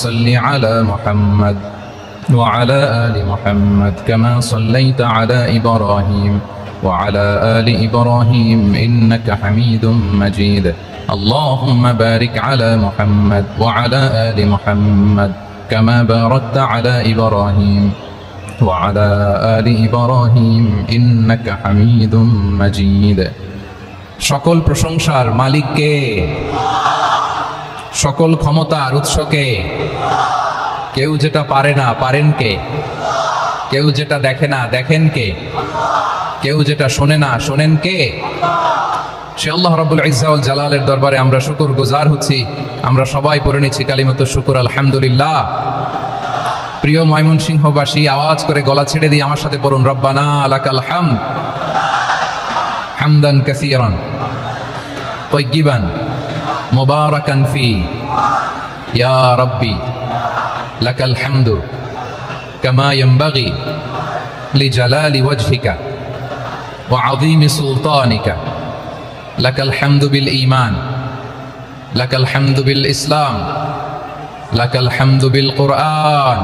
صل على محمد وعلى آل محمد كما صليت على إبراهيم وعلى آل إبراهيم إنك حميد مجيد اللهم بارك على محمد وعلى آل محمد كما باركت على إبراهيم وعلى آل إبراهيم إنك حميد مجيد সকল প্রশংসার মালিক কে? সকল ক্ষমতার উৎস কে? কেউ যেটা পারে না পারেন কে? কেউ যেটা দেখে না দেখেন কে? কেউ যেটা শোনে না শোনেন কে? সে আল্লাহ রাব্বুল ইজ্জা ওয়াল জালালের দরবারে আমরা শুকরগুজার হচ্ছি। আমরা সবাই পড়ে নিচ্ছি কালিমাতুশ শুকর আলহামদুলিল্লাহ। প্রিয় ময়মনসিংহবাসী, আওয়াজ করে গলা ছেড়ে দিয়ে আমার সাথে পড়ুন, রব্বানা লাকাল হামদ হামদান কাসীরান তাইয়িবান মুবারাকান ফি ইয়া রাব্বি লাকাল হামদু কামা ইয়ানবাগি লিজালালি ওয়াজহিকা ওয়া আযীমি সুলতানিকা লাকাল হামদু বিল ঈমান লাকাল হামদু বিল ইসলাম লাকাল হামদু বিল কুরআন।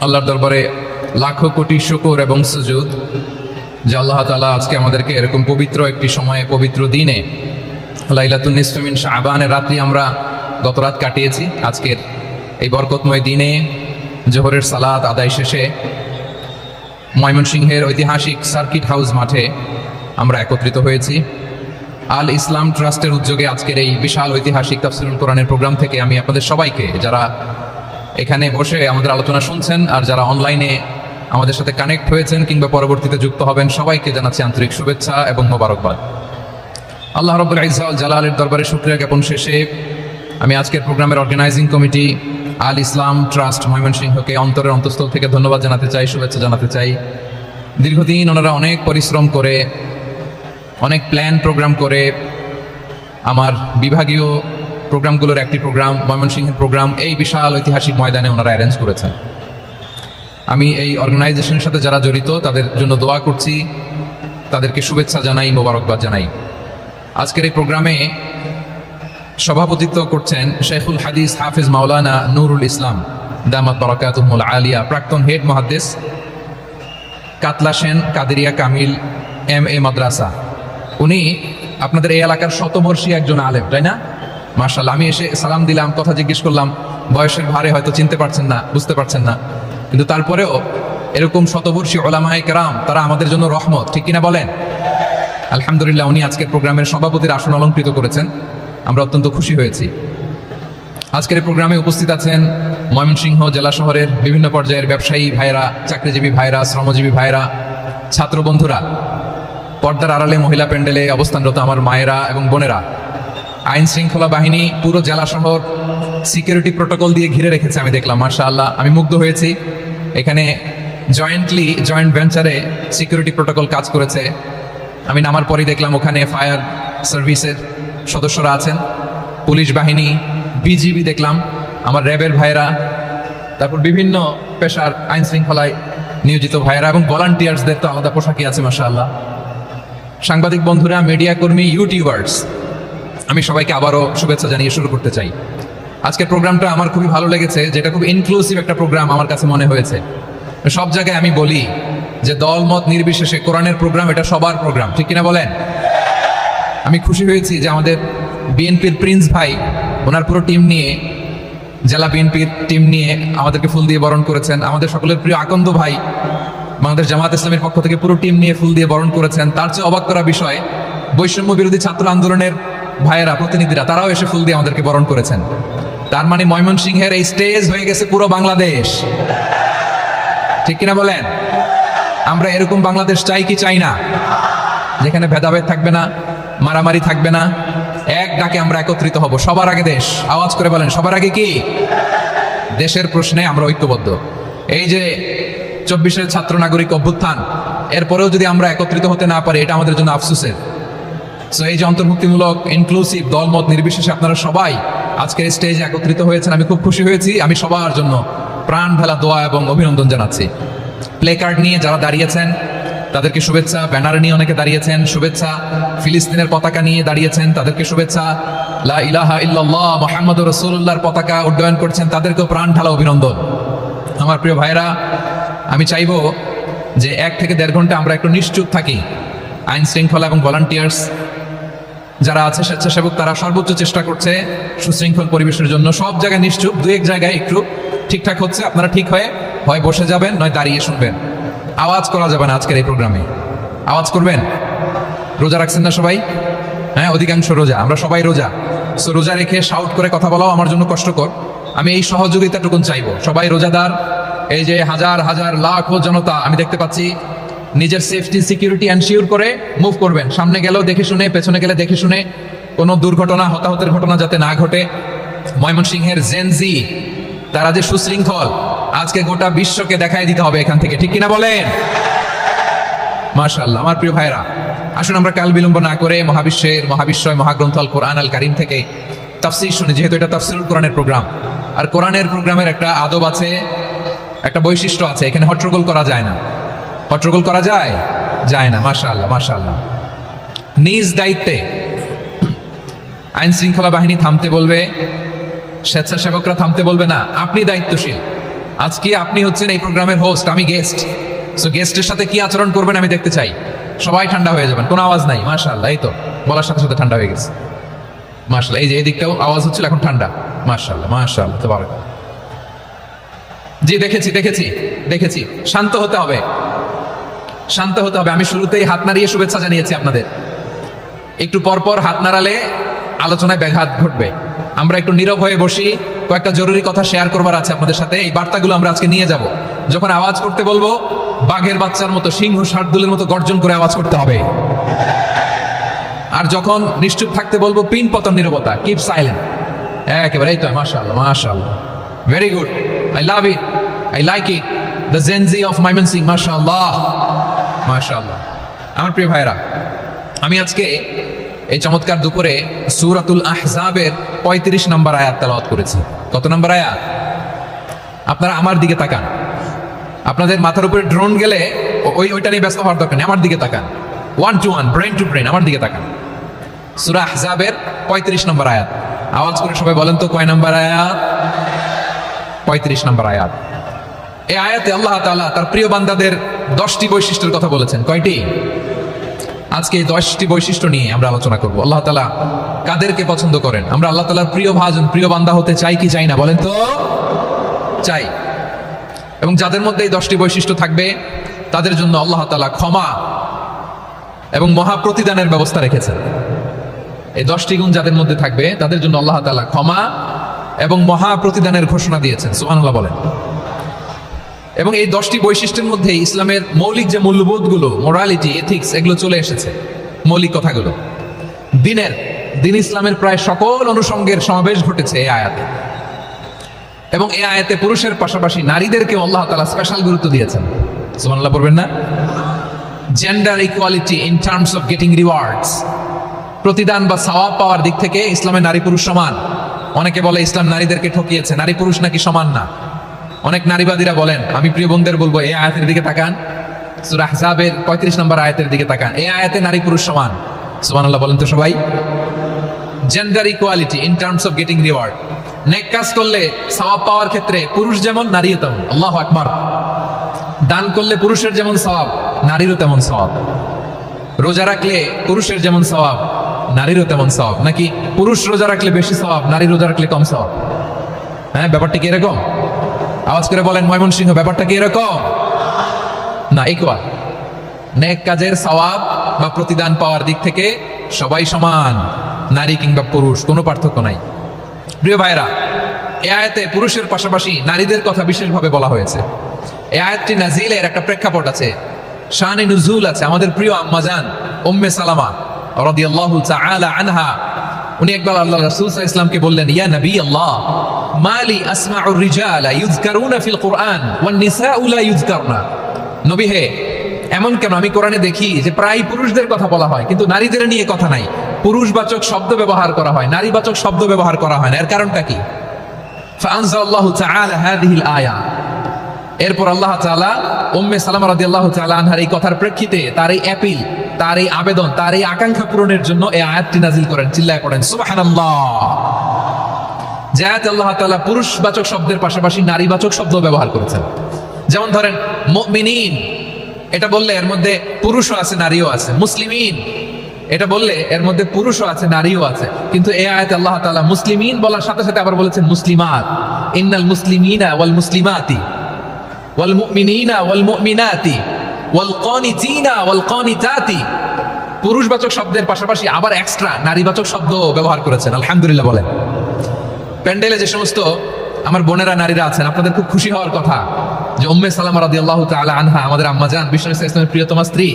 আল্লাহর দরবারে লাখো কোটি শুকর এবং সুজুদ যে আল্লাহ তাআলা আজকে আমাদেরকে এরকম পবিত্র একটি সময়ে, পবিত্র দিনে, লাইলাতুন নিসফি মিন শাবানের রাত্রি আমরা গত রাত কাটিয়েছি। আজকের এই বরকতময় দিনে জোহরের সালাত আদায় শেষে ময়মনসিংহের ঐতিহাসিক সার্কিট হাউস মাঠে আমরা একত্রিত হয়েছি। আল ইসলাম ট্রাস্টের উদ্যোগে আজকের এই বিশাল ঐতিহাসিক তাফসীরুল কোরআনের প্রোগ্রাম থেকে আমি আপনাদের সবাইকে, যারা এখানে বসে আমাদের আলোচনা শুনছেন আর যারা অনলাইনে আমাদের সাথে কানেক্ট হয়েছেন কিংবা পরবর্তীতে যুক্ত হবেন, সবাইকে জানাচ্ছি আন্তরিক শুভেচ্ছা এবং মোবারকবাদ। আল্লাহ রাব্বুল ইজ্জা ওয়াল জালালের দরবারে শুকরিয়া জ্ঞাপন শেষে আমি আজকের প্রোগ্রামের অর্গানাইজিং কমিটি আল ইসলাম ট্রাস্ট ময়মনসিংহকে অন্তরের অন্তঃস্থল থেকে ধন্যবাদ জানাতে চাই, শুভেচ্ছা জানাতে চাই। দীর্ঘদিন ওনারা অনেক পরিশ্রম করে, অনেক প্ল্যান প্রোগ্রাম করে আমার বিভাগীয় প্রোগ্রামগুলোর একটি প্রোগ্রাম, ময়মনসিংহের প্রোগ্রাম, এই বিশাল ঐতিহাসিক ময়দানে ওনারা অ্যারেঞ্জ করেছেন। আমি এই অর্গানাইজেশনের সাথে যারা জড়িত তাদের জন্য দোয়া করছি, তাদেরকে শুভেচ্ছা জানাই, মোবারকবাদ জানাই। আজকের এই প্রোগ্রামে সভাপতিত্ব করছেন শেখুল হাদিস হাফিজ মাওলানা নুরুল ইসলাম দামাত বারাকাতুহুল আলিয়া, প্রাক্তন হেড মুহাদ্দিস, কাতলা সেন কাদেরিয়া কামিল MA মাদ্রাসা। উনি আপনাদের এই এলাকার শতবর্ষী একজন আলেম, তাই না? মাশাআল্লাহ। আমি এসে সালাম দিলাম, কথা জিজ্ঞেস করলাম, বয়সের ভারে হয়তো চিনতে পারছেন না, বুঝতে পারছেন না, কিন্তু তারপরেও এরকম শতবর্ষী উলামায়ে কেরাম, তারা আমাদের জন্য রহমত, ঠিক কিনা বলেন? আলহামদুলিল্লাহ। উনি আজকের প্রোগ্রামের সভাপতির আসন অলঙ্কৃত করেছেন, আমরা অত্যন্ত খুশি হয়েছি। আজকের এই প্রোগ্রামে উপস্থিত আছেন ময়মনসিংহ জেলা শহরের বিভিন্ন পর্যায়ের ব্যবসায়ী ভাইরা, চাকরিজীবী ভাইরা, শ্রমজীবী ভাইরা, ছাত্র বন্ধুরা, পর্দার আড়ালে মহিলা প্যান্ডেলে অবস্থানরত আমার মায়েরা এবং বোনেরা, আইন শৃঙ্খলা বাহিনী পুরো জেলা শহর সিকিউরিটি প্রোটোকল দিয়ে ঘিরে রেখেছে, আমি দেখলাম, মাশাআল্লাহ। আমি মুগ্ধ হয়েছি। এখানে জয়েন্ট ভেঞ্চারে সিকিউরিটি প্রোটোকল কাজ করেছে। আমি নামার পরই দেখলাম ওখানে ফায়ার সার্ভিসের সদস্যরা আছেন, পুলিশ বাহিনী, বিজিবি দেখলাম, আমার র্যাবের ভাইরা, তারপর বিভিন্ন পেশার আইন শৃঙ্খলায় নিয়োজিত ভাইরা এবং ভলান্টিয়ার্সদের তো আলাদা পোশাকই আছে, মাশাআল্লাহ। সাংবাদিক বন্ধুরা, মিডিয়া কর্মী, ইউটিউবার্স, আমি সবাইকে আবারও শুভেচ্ছা জানিয়ে শুরু করতে চাই। আজকের প্রোগ্রামটা আমার খুবই ভালো লেগেছে, যেটা খুব ইনক্লুসিভ একটা প্রোগ্রাম আমার কাছে মনে হয়েছে। সব জায়গায় আমি বলি যে দল মত নির্বিশেষে কোরআনের প্রোগ্রাম এটা সবার প্রোগ্রাম, ঠিক কিনা বলেন? আমি খুশি হয়েছি যে আমাদের বিএনপির প্রিন্স ভাই ওনার পুরো টিম নিয়ে, জেলা বিএনপির টিম নিয়ে আমাদেরকে ফুল দিয়ে বরণ করেছেন। আমাদের সকলের প্রিয় আকন্দ ভাই বাংলাদেশ জামাত ইসলামের পক্ষ থেকে পুরো টিম নিয়ে ফুল দিয়ে বরণ করেছেন। তার চেয়ে অবাক করা বিষয়, বৈষম্য বিরোধী ছাত্র আন্দোলনের ভাইয়েরা, প্রতিনিধিরা, তারাও এসে ফুল দিয়ে আমাদেরকে বরণ করেছেন। তার মানে ময়মনসিংহের এই স্টেজ হয়ে গেছে পুরো বাংলাদেশ, ঠিক কিনা বলেন? আমরা এরকম বাংলাদেশ চাই কি চাই না? যেখানে ভেদাভেদ থাকবে না, মারামারি থাকবে না, এক ডাকে আমরা একত্রিত হব। সবার আগে দেশ, আওয়াজ করে বলেন, সবার আগে কি? দেশের প্রশ্নে আমরা ঐক্যবদ্ধ। এই যে 24-এর ছাত্র নাগরিক অভ্যুত্থান, এরপরেও যদি আমরা একত্রিত হতে না পারি, এটা আমাদের জন্য আফসোসের। সো এই যে অন্তর্ভুক্তিমূলক, ইনক্লুসিভ, দলমত নির্বিশেষে আপনারা সবাই আজকের স্টেজে একত্রিত হয়েছেন, আমি খুব খুশি হয়েছি। আমি সবার জন্য প্রাণ ঢালা দোয়া এবং অভিনন্দন জানাচ্ছি। প্লে কার্ড নিয়ে যারা দাঁড়িয়েছেন তাদেরকে শুভেচ্ছা। ব্যানার নিয়ে অনেকে দাঁড়িয়েছেন, শুভেচ্ছা। ফিলিস্তিনের পতাকা নিয়ে দাঁড়িয়েছেন, তাদেরকে শুভেচ্ছা। লা ইলাহা ইল্লাল্লাহ মুহাম্মাদুর রাসূলুল্লাহর পতাকা উড্ডয়ন করছেন, তাদেরকেও প্রাণ ঢালা অভিনন্দন। আমার প্রিয় ভাইরা, আমি চাইবো যে 1 থেকে 1.5 ঘন্টা আমরা একটু নিশ্চুপ থাকি। আইন শৃঙ্খলা এবং ভলান্টিয়ার্স যারা আছে, স্বেচ্ছাসেবক, তারা সর্বোচ্চ চেষ্টা করছে সুশৃঙ্খল পরিবেশের জন্য। সব জায়গায় নিশ্চুপ, 2-1 জায়গায় একটু ঠিকঠাক হচ্ছে। আপনারা ঠিক হয়ে হয় বসে যাবেন, নয় দাঁড়িয়ে শুনবেন। আওয়াজ করা যাবে না আজকের এই প্রোগ্রামে। আওয়াজ করবেন? রোজা রাখছেন না সবাই? হ্যাঁ, অধিকাংশ রোজা, আমরা সবাই রোজা। সো রোজা রেখে শাউট করে কথা বলাও আমার জন্য কষ্টকর। আমি এই সহযোগিতাটুকুন চাইবো। সবাই রোজাদার, এই যে হাজার হাজার লাখ জনতা আমি দেখতে পাচ্ছি, নিজের সেফটি সিকিউরিটি এনশিওর করে মুভ করবেন। সামনে গেলেও দেখে শুনে, পেছনে গেলে দেখে শুনে, কোনো দুর্ঘটনা, হতাহতের ঘটনা যাতে না ঘটে। ময়মনসিংহের জেনজি তারা যে সুশৃঙ্খল, আজকে গোটা বিশ্বকে দেখাই দিতে হবে এখান থেকে, ঠিক কিনা বলেন? মাশাআল্লাহ। আমার প্রিয় ভাইরা, আসুন আমরা কাল বিলম্ব না করে মহাবিশ্বয় মহাগ্রন্থ আল কোরআন আল কারীম থেকে তাফসীর শুনি। যেহেতু এটা তাফসীরুল কোরআনের প্রোগ্রাম, আর কোরআনের প্রোগ্রামের একটা আদব আছে, একটা বৈশিষ্ট্য আছে। এখানে হট্টগোল করা যায় না। হট্টগোল করা যায় না। মাশাআল্লাহ, মাশাআল্লাহ। নিজ দায়িত্বে আইন শৃঙ্খলা বাহিনী থামতে বলবে, স্বেচ্ছাসেবকরা থামতে বলবে না। আপনি দায়িত্বশীল। আজকে আপনি হচ্ছেন এই প্রোগ্রামের হোস্ট, আমি গেস্ট। সো গেস্টের সাথে কি আচরণ করবেন আমি দেখতে চাই। সবাই ঠান্ডা হয়ে যাবেন, কোনো আওয়াজ নাই। মাশাআল্লাহ, এই তো বলার সাথে সাথে ঠান্ডা হয়ে গেছে। মাশাআল্লাহ, এই যে এদিকটাও আওয়াজ হচ্ছিল, এখন ঠান্ডা। মাশাআল্লাহ, মাশাআল্লাহ, তাবারাক। জি, দেখেছি। শান্ত হতে হবে, শান্ত হতে হবে। আমি শুরুতেই হাত নাড়িয়ে শুভেচ্ছা জানিয়েছি আপনাদের। একটু পরপর হাত নাড়ালে আলোচনায় ব্যাঘাত ঘটবে। আমরা একটু নীরব হয়ে বসি, কয়েকটা জরুরি কথা শেয়ার করবার আছে আপনাদের সাথে। এই বার্তাগুলো আমরা আজকে নিয়ে যাব। যখন আওয়াজ করতে বলবো, বাঘের বাচ্চার মতো, সিংহ শার্দুলের মতো গর্জন করে আওয়াজ করতে হবে। আর যখন নিশ্চুপ থাকতে বলবো, পিন পতন নীরবতা, কিপ সাইলেন্ট। একেবারে এই তো। মাশাআল্লাহ, মাশাআল্লাহ, very good. I love it, I like it. The Gen Z of Mymensingh, মাশাআল্লাহ, মাশাআল্লাহ। আমার প্রিয় ভাইরা, আমি আজকে এই চমৎকার দুপুরে সূরাতুল আহজাবের 35 নম্বর আয়াত তেলাওয়াত করেছি। কত নম্বর আয়াত? আপনারা আমার দিকে তাকান। আপনাদের মাথার উপরে ড্রোন গেলে ওইটা নিয়ে ব্যস্ত হওয়ার দরকার নেই। আমার দিকে তাকান, 1 to 1, ব্রেন টু ব্রেন, আমার দিকে তাকান। সূরা আহজাবের 35 নম্বর আয়াত। আওয়াজ করে সবাই বলেন তো, কয় নম্বর আয়াত? 35 নম্বর আয়াত। এই আয়াতে আল্লাহ তাআলা তার প্রিয় বান্দাদের 10টি বৈশিষ্ট্যের কথা বলেছেন। কয়টি? আজকে এই 10টি বৈশিষ্ট্য নিয়ে আমরা আলোচনা করব। আল্লাহ তাআলা কাদেরকে পছন্দ করেন? আমরা আল্লাহ তাআলার প্রিয় ভাজন, প্রিয় বান্দা হতে চাই কি চাই না? বলেন তো। চাই। এবং যাদের মধ্যে এই 10টি বৈশিষ্ট্য থাকবে, তাদের জন্য আল্লাহ তাআলা ক্ষমা এবং মহা প্রতিদানের ব্যবস্থা রেখেছেন। এই 10টি গুণ যাদের মধ্যে থাকবে, তাদের জন্য আল্লাহ তাআলা ক্ষমা এবং মহা প্রতিদানের ঘোষণা দিয়েছেন। সুবহানাল্লাহ বলেন। এবং এই 10টি বৈশিষ্ট্যের মধ্যে ইসলামের মৌলিক যে মূল্যবোধগুলো, মোরালিটি, এথিক্স, এগুলো চলে এসেছে। মৌলিক কথাগুলো দিন ইসলামের প্রায় সকল অনুষঙ্গের সমাবেশ ঘটেছে এই আয়াতে। এবং এই আয়াতে পুরুষের পাশাপাশি নারীদেরকেও আল্লাহ তাআলা স্পেশাল গুরুত্ব দিয়েছেন। সুবহানাল্লাহ পড়বেন না? Gender equality in terms of getting rewards, প্রতিদান বা সওয়াব পাওয়ার দিক থেকে ইসলামে নারী পুরুষ সমান। অনেকে বলে ইসলাম নারীদেরকে ঠকিয়েছে, নারী পুরুষ নাকি সমান না। অনেক নারীবাদীরা বলেন। আমি প্রিয় বোনদের বলবো, এই আয়াতের দিকে তাকান, সূরা আহজাবের 35 নম্বর আয়াতের দিকে তাকান। এই আয়াতে নারী পুরুষ সমান। সুবহানাল্লাহ বলেন তো সবাই। Gender equality in terms of getting reward, নেক কাজ করলে সওয়াব পাওয়ার ক্ষেত্রে পুরুষ যেমন, নারীও তেমন। আল্লাহু আকবার। দান করলে পুরুষের যেমন সওয়াব, নারীরও তেমন সওয়াব। রোজা রাখলে পুরুষের যেমন সওয়াব, নারীরও তেমন সওয়াব। নাকি পুরুষ রোজা রাখলে বেশি সওয়াব, নারী রোজা রাখলে কম সওয়াব? হ্যাঁ, ব্যাপারটা কি এরকম? আওয়াজ করে বলেন ময়মনসিংহ, ব্যাপারটা কি এরকম? না, ইকুয়াল। নেক কাজের সওয়াব বা প্রতিদান পাওয়ার দিক থেকে সবাই সমান, নারী কিংবা পুরুষ, কোনো পার্থক্য নাই। প্রিয় ভাইরা, এই আয়াতে পুরুষের পাশাপাশি নারীদের কথা বিশেষভাবে বলা হয়েছে। এই আয়াতটি নাজিলের একটা প্রেক্ষাপট আছে, শানে নুজুল আছে। আমাদের প্রিয় আম্মাজান উম্মে সালামা রাদিয়াল্লাহু তাআলা আনহা, উনি একবার আল্লাহ রাসূল সাল্লাল্লাহু আলাইহি ওয়াসাল্লামকে বললেন, ইয়া নবী আল্লাহ, মালি আসমাউ রিজালা ইউযকারুনা ফিল কুরআন ওয়ান নিসাউ লা ইউযকারনা। নবী হে, এমন কেন আমি কোরআনে দেখি যে প্রায় পুরুষদের কথা বলা হয়, কিন্তু নারীদের নিয়ে কথা নাই। পুরুষবাচক শব্দ ব্যবহার করা হয়, নারীবাচক শব্দ ব্যবহার করা হয় না। এর কারণটা কি? ফাআনজালাল্লাহু তাআলা হাযিহিল আয়া, এরপর আল্লাহ তাআলা উম্মে সালামা রাদিয়াল্লাহু তাআলা আনহার এই কথার প্রেক্ষিতে তার এই অ্যাপিল, তার এই আবেদন, তার এই আকাঙ্ক্ষা পূরণের জন্য এই আয়াতটি নাজিল করেন। চিল্লায় পড়েন সুবহানাল্লাহ। যে আয়াতে আল্লাহ তাআলা পুরুষবাচক শব্দের পাশাপাশি নারীবাচক শব্দ ব্যবহার করেছেন। যেমন ধরেন মুমিনিন, এটা বললে এর মধ্যে পুরুষও আছে নারীও আছে। মুসলিমিন, এটা বললে এর মধ্যে পুরুষও আছে নারীও আছে। কিন্তু এই আয়াতে আল্লাহ তাআলা মুসলিমিন বলার সাথে সাথে আবার বলেছেন মুসলিমাত। ইন্নাল মুসলিমিনা ওয়াল মুসলিমাতি ওয়াল মুমিনিনা ওয়াল মুমিনাতি ওয়াল কানিতিনা ওয়াল কানিতাতি। পুরুষবাচক শব্দের পাশাপাশি আবার এক্সট্রা নারীবাচক শব্দ ব্যবহার করেছেন। আলহামদুলিল্লাহ বলেন। প্যান্ডেলে যে সমস্ত আমার বোনেরা নারীরা আছেন, আপনাদের খুব খুশি হওয়ার কথা যে উম্মে সালামা রাদিয়াল্লাহু তাআলা আনহা, আমাদের আম্মাজান, বিশ্বনবী সাল্লাল্লাহু আলাইহি ওয়াসাল্লামের প্রিয়তমা স্ত্রী,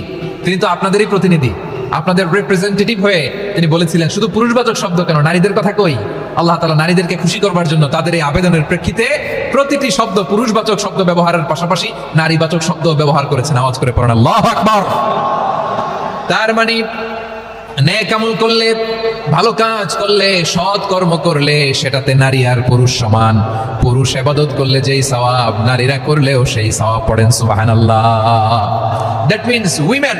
তিনি তো আপনাদেরই প্রতিনিধি, আপনাদের রিপ্রেজেন্টেটিভ হয়ে তিনি বলেছিলেন শুধু পুরুষবাচক শব্দ কেন, নারীদের কথা কই। আল্লাহ তাআলা নারীদেরকে খুশি করবার জন্য তাদের এই আবেদনের প্রেক্ষিতে প্রতিটি শব্দ পুরুষবাচক শব্দ ব্যবহারের পাশাপাশি নারীবাচক শব্দ ব্যবহার করেছেন। আওয়াজ করে পড়েন আল্লাহু আকবার। তার মানে নেক আমল করলে, ভালো কাজ করলে, সৎ কর্ম করলে সেটাতে নারী আর পুরুষ সমান। পুরুষ ইবাদত করলে যেই সওয়াব, নারীরা করলেও সেই সওয়াব। পড়েন সুবহানাল্লাহ। That means women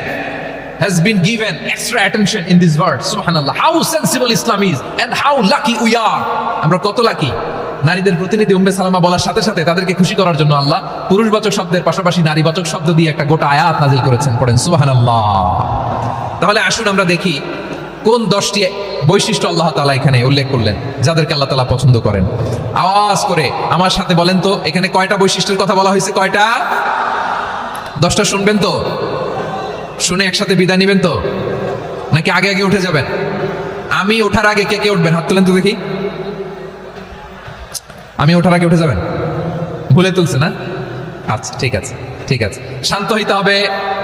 has been given extra attention in this verse. Subhanallah. How sensible Islam is and how lucky we are. আমরা কত লাকি। নারীদের প্রতিনিধি উম্মে সালামা বলার সাথে সাথে তাদেরকে খুশি করার জন্য আল্লাহ পুরুষবাচক শব্দের পাশাপাশি নারীবাচক শব্দ দিয়ে একটা গোটা আয়াত নাযিল করেছেন। পড়েন সুবহানাল্লাহ। তাহলে আসুন আমরা দেখি কোন 10টি বৈশিষ্ট্য আল্লাহ তাআলা এখানে উল্লেখ করলেন যাদেরকে আল্লাহ তাআলা পছন্দ করেন। আওয়াজ করে আমার সাথে বলেন তো, এখানে কয়টা বৈশিষ্ট্যের কথা বলা হয়েছে? কয়টা? 10টা শুনবেন তো? শুনে একসাথে বিদায় নেবেন তো, নাকি আগে আগে উঠে যাবেন? আমি ওঠার আগে কে কে উঠবেন? হাত তুলেন তো দেখি। আমি ওঠার আগে উঠে যাবেন? ভুলে তুলছে না? আচ্ছা, ঠিক আছে, ঠিক আছে। শান্ত হইতে হবে,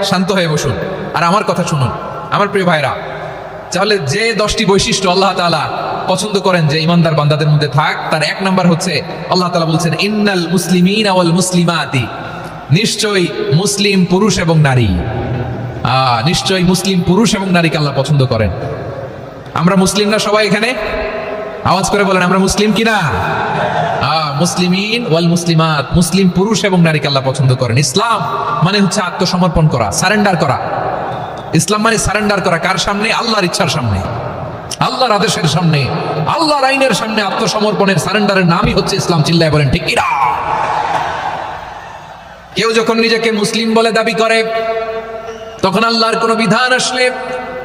শান্ত হয়ে বসুন আর আমার কথা শুনুন আমার প্রিয় ভাইরা। তাহলে যে 10টি বৈশিষ্ট্য আল্লাহ তাআলা পছন্দ করেন যে ইমানদার বান্দাদের মধ্যে থাক, তার 1 নাম্বার হচ্ছে আল্লাহ তাআলা বলছেন ইন্নাল মুসলিমিনা ওয়াল মুসলিমাতি। নিশ্চয়ই মুসলিম পুরুষ এবং নারী, নিশ্চয়ই মুসলিম পুরুষ এবং নারীকে আল্লাহ পছন্দ করেন। আমরা মুসলিম না সবাই এখানে? আওয়াজ করে বলেন আমরা মুসলিম কিনা? মুসলিমিন ওয়াল মুসলিমাত, মুসলিম পুরুষ এবং নারীকে আল্লাহ পছন্দ করেন। ইসলাম মানে হচ্ছে আত্মসমর্পণ করা, সারেন্ডার করা। ইসলাম মানে সারেন্ডার করা কার সামনে? আল্লাহর ইচ্ছার সামনে, আল্লাহর আদেশের সামনে, আল্লাহর আইনের সামনে আত্মসমর্পণের, সারেন্ডারের নামই হচ্ছে ইসলাম। চিল্লায় বলেন ঠিক কিনা? কেউ যখন নিজেকে মুসলিম বলে দাবি করে, তখন আল্লাহর কোনো বিধান আসলে,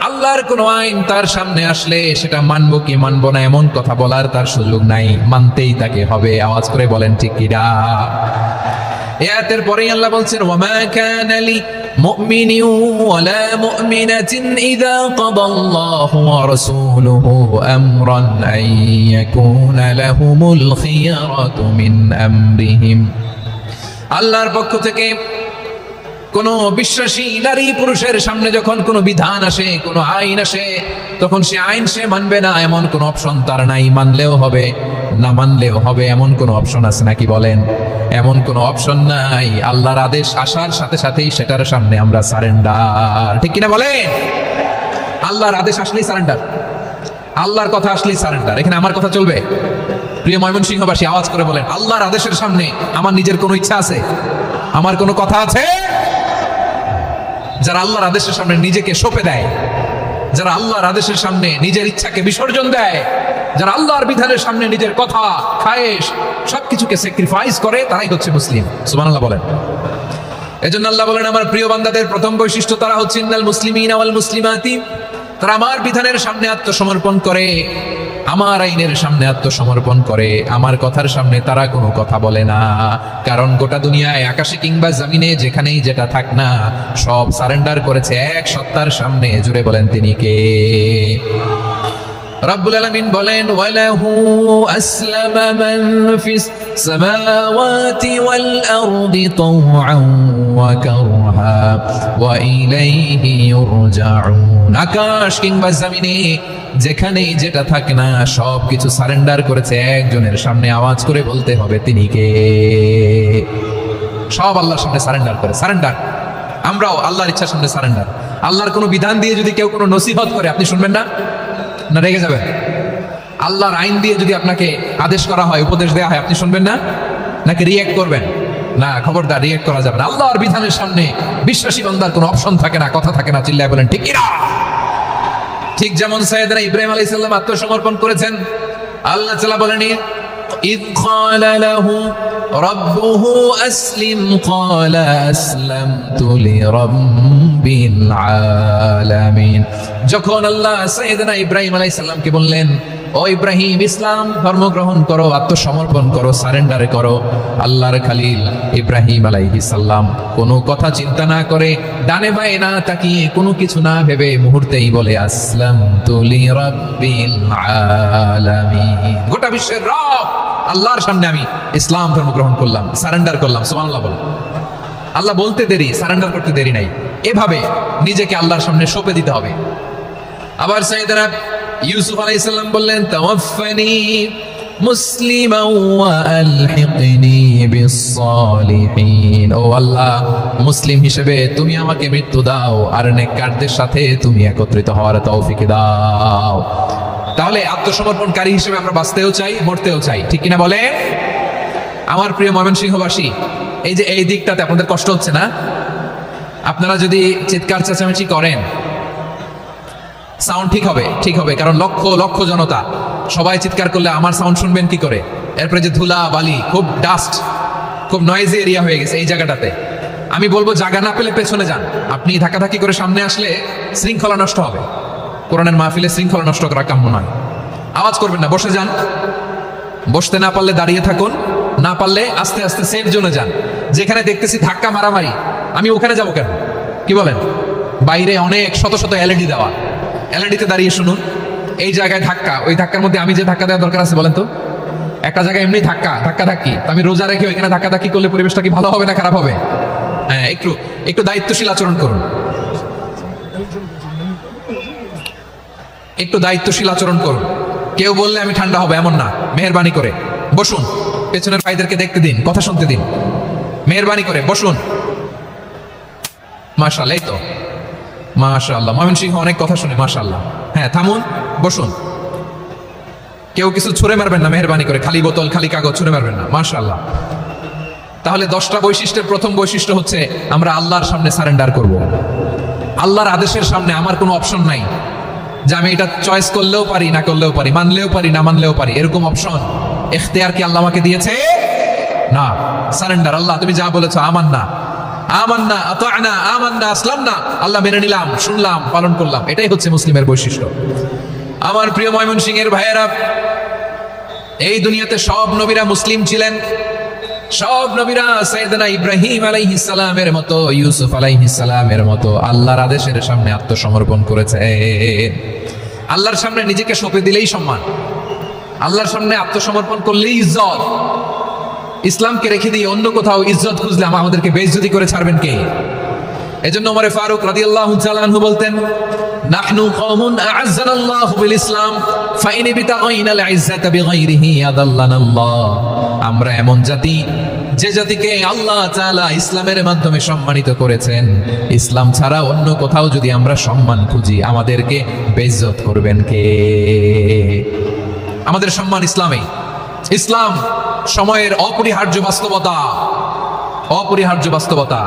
আল্লাহর কোনো আইন তার সামনে আসলে সেটা মানবো কি মানবো না এমন কথা বলার তার সুযোগ নাই, মানতেই তাকে হবে। আওয়াজ করে বলেন ঠিক কিনা? এই আয়াতের পরেই আল্লাহ বলছেন ওয়ামা কানা লি মুমিনিন ওয়ালা মুমিনাতিন ইযা কাদাল্লাহু ওয়া রাসূলুহু আমরান আন ইয়াকুনা লাহুমুল খিয়ারাতু মিন আমরিহিম। আল্লাহর পক্ষ থেকে কোন বিশ্বাসী নারী পুরুষের সামনে যখন কোনো বিধান আসে, কোনো আইন আসে, তখন সে আইন সে মানবে না এমন কোন অপশন তার নাই। মানলেও হবে, না মানলেও হবে এমন কোন অপশন আছে নাকি বলেন? এমন কোন অপশন নাই। আল্লাহর আদেশ আসার সাথে সাথেই সেটার সামনে আমরা সারেন্ডার। ঠিক কিনা বলেন? আল্লাহর আদেশ আসলেই সারেন্ডার, আল্লাহর কথা আসলেই সারেন্ডার। এখানে আমার কথা চলবে? প্রিয় ময়মনসিংহবাসী আওয়াজ করে বলেন আল্লাহর আদেশের সামনে আমার নিজের কোনো ইচ্ছা আছে? আমার কোনো কথা আছে? যারা আল্লাহর আদেশের সামনে নিজেকে সঁপে দেয়, যারা আল্লাহর আদেশের সামনে নিজের ইচ্ছাকে বিসর্জন দেয়, যারা আল্লাহর বিধানের সামনে নিজের কথা, খায়েশ সবকিছুকে স্যাক্রিফাইস করে, তারাই হচ্ছে মুসলিম। সুবহানাল্লাহ বলেন। এজন্য আল্লাহ বলেন আমার প্রিয় বান্দাদের প্রথম বৈশিষ্ট্য তারা হচ্ছে ইন্নাল মুসলিমিনা ওয়াল মুসলিমাতি। তারা আমার বিধানের সামনে আত্মসমর্পণ করে, আমার আইনের সামনে আত্মসমর্পণ করে, আমার কথার সামনে তারা কোনো কথা বলে না। কারণ গোটা দুনিয়ায় আকাশে কিংবা জমিনে যেখানেই যেটা থাক না, সব সারেন্ডার করেছে এক সত্তার সামনে। জুড়ে বলেন তিনি কে? রব্বুল আলামিন বলেন ওয়ালাহু আসলামা মান ফিস সামাওয়াতি ওয়াল আরদি তাওআন ওয়া কারহা ওয়া ইলাইহি ইউরজাউন। আকাশ কিংবা জমিনে যেখানেই যেটা থাকে না, সব কিছু সারেন্ডার করেছে একজনের সামনে। আওয়াজ করে বলতে হবে তিনি কে? সব আল্লাহর সামনে সারেন্ডার করে। সারেন্ডার। আমরাও আল্লাহর ইচ্ছার সামনে সারেন্ডার। আল্লাহর কোনো বিধান দিয়ে যদি কেউ কোনো নসিহত করে, আপনি শুনবেন না? না রেগে যাবেন? আল্লাহর আইন দিয়ে যদি আপনাকে আদেশ করা হয়, উপদেশ দেওয়া হয়, আপনি শুনবেন না? নাকি রিঅ্যাক্ট করবেন? না, খবরদার রিয়েক্ট করা যাবে না। আল্লাহর বিধানের সামনে বিশ্বাসী বান্দার কোনো অপশন থাকে না, কথা থাকে না। চিল্লায় বলেন ঠিক কিনা? ঠিক যেমন সাইয়েদনা ইব্রাহিম আলাইহিস সালাম আত্মসমর্পণ করেছেন। আল্লাহ তাআলা বলেন إذ قال له ربه أسلم قال أسلمت لرب العالمين। যখন আল্লাহ সাইয়েদনা ইব্রাহিম আলাইহিস সালামকে বললেন, ও ইব্রাহিম, ইসলাম ধর্ম গ্রহণ করো, আত্মসমর্পণ করো, সারেন্ডার করো, আল্লাহর খলিল ইব্রাহিম আলাইহিস সালাম কোনো কথা চিন্তা না করে, ডানে বায়ে না তাকিয়ে, কোনো কিছু না ভেবে মুহূর্তেই বলে আসলামতু লিরাব্বিল আলামিন। গোটা বিশ্বের রব আল্লাহর সামনে আমি ইসলাম ধর্ম গ্রহণ করলাম, সারেন্ডার করলাম। সুবহানাল্লাহ বলো। আল্লাহ বলতে দেরি, সারেন্ডার করতে দেরি নাই। এভাবে নিজেকে আল্লাহর সামনে সঁপে দিতে হবে। আবার সাইয়েদনা ইউসুফ আলাইহিস সালাম বললেন, তাওয়াফফানি মুসলিমান ওয়া আলহিকনি বিস-সালিহিন। ও আল্লাহ, মুসলিম হিসেবে তুমি আমাকে মৃত্যু দাও, আর নেককারদের সাথে তুমি একত্রিত হওয়ার তৌফিক দাও। তাহলে আত্মসমর্পণকারী হিসেবে আমরা বাঁচতেও চাই, মরতেও চাই, ঠিক কিনা বলেন? আমার প্রিয় ময়মনসিংহবাসী, এই যে এই দিকটাতে আপনাদের কষ্ট হচ্ছে না? আপনারা যদি চিৎকার চেঁচামেচি করেন, সাউন্ড ঠিক হবে, ঠিক হবে, কারণ লক্ষ লক্ষ জনতা, সবাই চিৎকার করলে আমার সাউন্ড শুনবেন কি করে? এরপরে যে ধুলা বালি, খুব ডাস্ট, খুব নয়েজি এরিয়া হয়ে গেছে এই জায়গাটাতে। আমি বলবো জায়গা না পেলে পেছনে যান। আপনি ধাক্কাধাক্কি করে সামনে আসলে শৃঙ্খলা নষ্ট হবে। কোরআনের মাহফিলে শৃঙ্খলা নষ্ট করা কাম্য নয়। আওয়াজ করবেন না, বসে যান। বসতে না পারলে দাঁড়িয়ে থাকুন, না পারলে আস্তে আস্তে সেফ জোনে যান। যেখানে দেখতেছি ধাক্কা মারামারি, আমি ওখানে যাবো কেন? কি বলেন? বাইরে অনেক শত শত এলইডি দেওয়া, এলইডিতে দাঁড়িয়ে শুনুন। এই জায়গায় ধাক্কা, ওই ধাক্কার মধ্যে আমি যে ধাক্কা দেওয়ার দরকার আছে বলেন তো? একটা জায়গায় এমনি ধাক্কি, আমি রোজা রেখে ওইখানে ধাক্কি করলে পরিবেশটা কি ভালো হবে না খারাপ হবে? হ্যাঁ, একটু দায়িত্বশীল আচরণ করুন, একটু দায়িত্বশীল আচরণ করুন। কেউ বললে আমি ঠান্ডা হবে এমন না, মেহেরবানি করে বসুন। পেছনের ভাইদেরকে দেখতে দিন, কথা শুনতে দিন, মেহেরবানি করে বসুন। মাশাআল্লাহ, এই তো মাশাআল্লাহ, ময়মনসিংহ অনেক কথা শুনে, মাশাআল্লাহ। হ্যাঁ, থামুন, বসুন। কেউ কিছু ছুঁড়ে মারবেন না, মেহেরবানি করে, খালি বোতল খালি কাগজ ছুঁড়ে মারবেন না, মাশাআল্লাহ। তাহলে 10টা বৈশিষ্ট্যের প্রথম বৈশিষ্ট্য হচ্ছে আমরা আল্লাহর সামনে সারেন্ডার করব। আল্লাহর আদেশের সামনে আমার কোনো অপশন নাই যে আমি এটা চয়েস করলেও পারি, না করলেও পারি, মানলেও পারি, না মানলেও পারি, এরকম অপশন ইখতিয়ার কি আল্লাহ আমাকে দিয়েছে? না। সারেন্ডার। আল্লাহ তুমি যা বলেছো, আমান্না আতা'না আমান্না আসলামনা, আল্লাহ মেনে নিলাম, শুনলাম, পালন করলাম। এটাই হচ্ছে মুসলিমের বৈশিষ্ট্য। আমার প্রিয় ময়মনসিংহের ভাইয়েরা, এই দুনিয়াতে সব নবীরা মুসলিম ছিলেন। সব নবীরা সাইয়েদনা ইব্রাহিম আলাইহিস সালামের মতো, ইউসুফ আলাইহিস সালামের মতো আল্লাহর আদেশের সামনে আত্মসমর্পণ করেছে। আল্লাহর সামনে নিজেকে সঁপে দিলেই সম্মান, আল্লাহর সামনে আত্মসমর্পণ করলেই ইজ্জত। ইসলামকে রেখে দিয়ে অন্য কোথাও ইজ্জত খুঁজলে আমাদেরকে বেইজ্জতি করে ছাড়বেন কে? এজন্য ওমর ফারুক রাদিয়াল্লাহু তাআলা আনহু বলতেন, নাহনু কওমুন আ'আজ্জানাল্লাহু বিল ইসলাম ফাইন বিতাগাইনাল ইজ্জাতা বিগাইরিহি আদাল্লানাল্লাহ। আমরা এমন জাতি, যে জাতিকে আল্লাহ তাআলা ইসলামের মাধ্যমে সম্মানিত করেছেন। ইসলাম ছাড়া অন্য কোথাও যদি আমরা সম্মান খুঁজি, আমাদেরকে বেইজ্জত করবেন কে? আমাদের সম্মান ইসলামে। ইসলাম সময়ের অপরিহার্য বাস্তবতা, অপরিহার্য বাস্তবতা।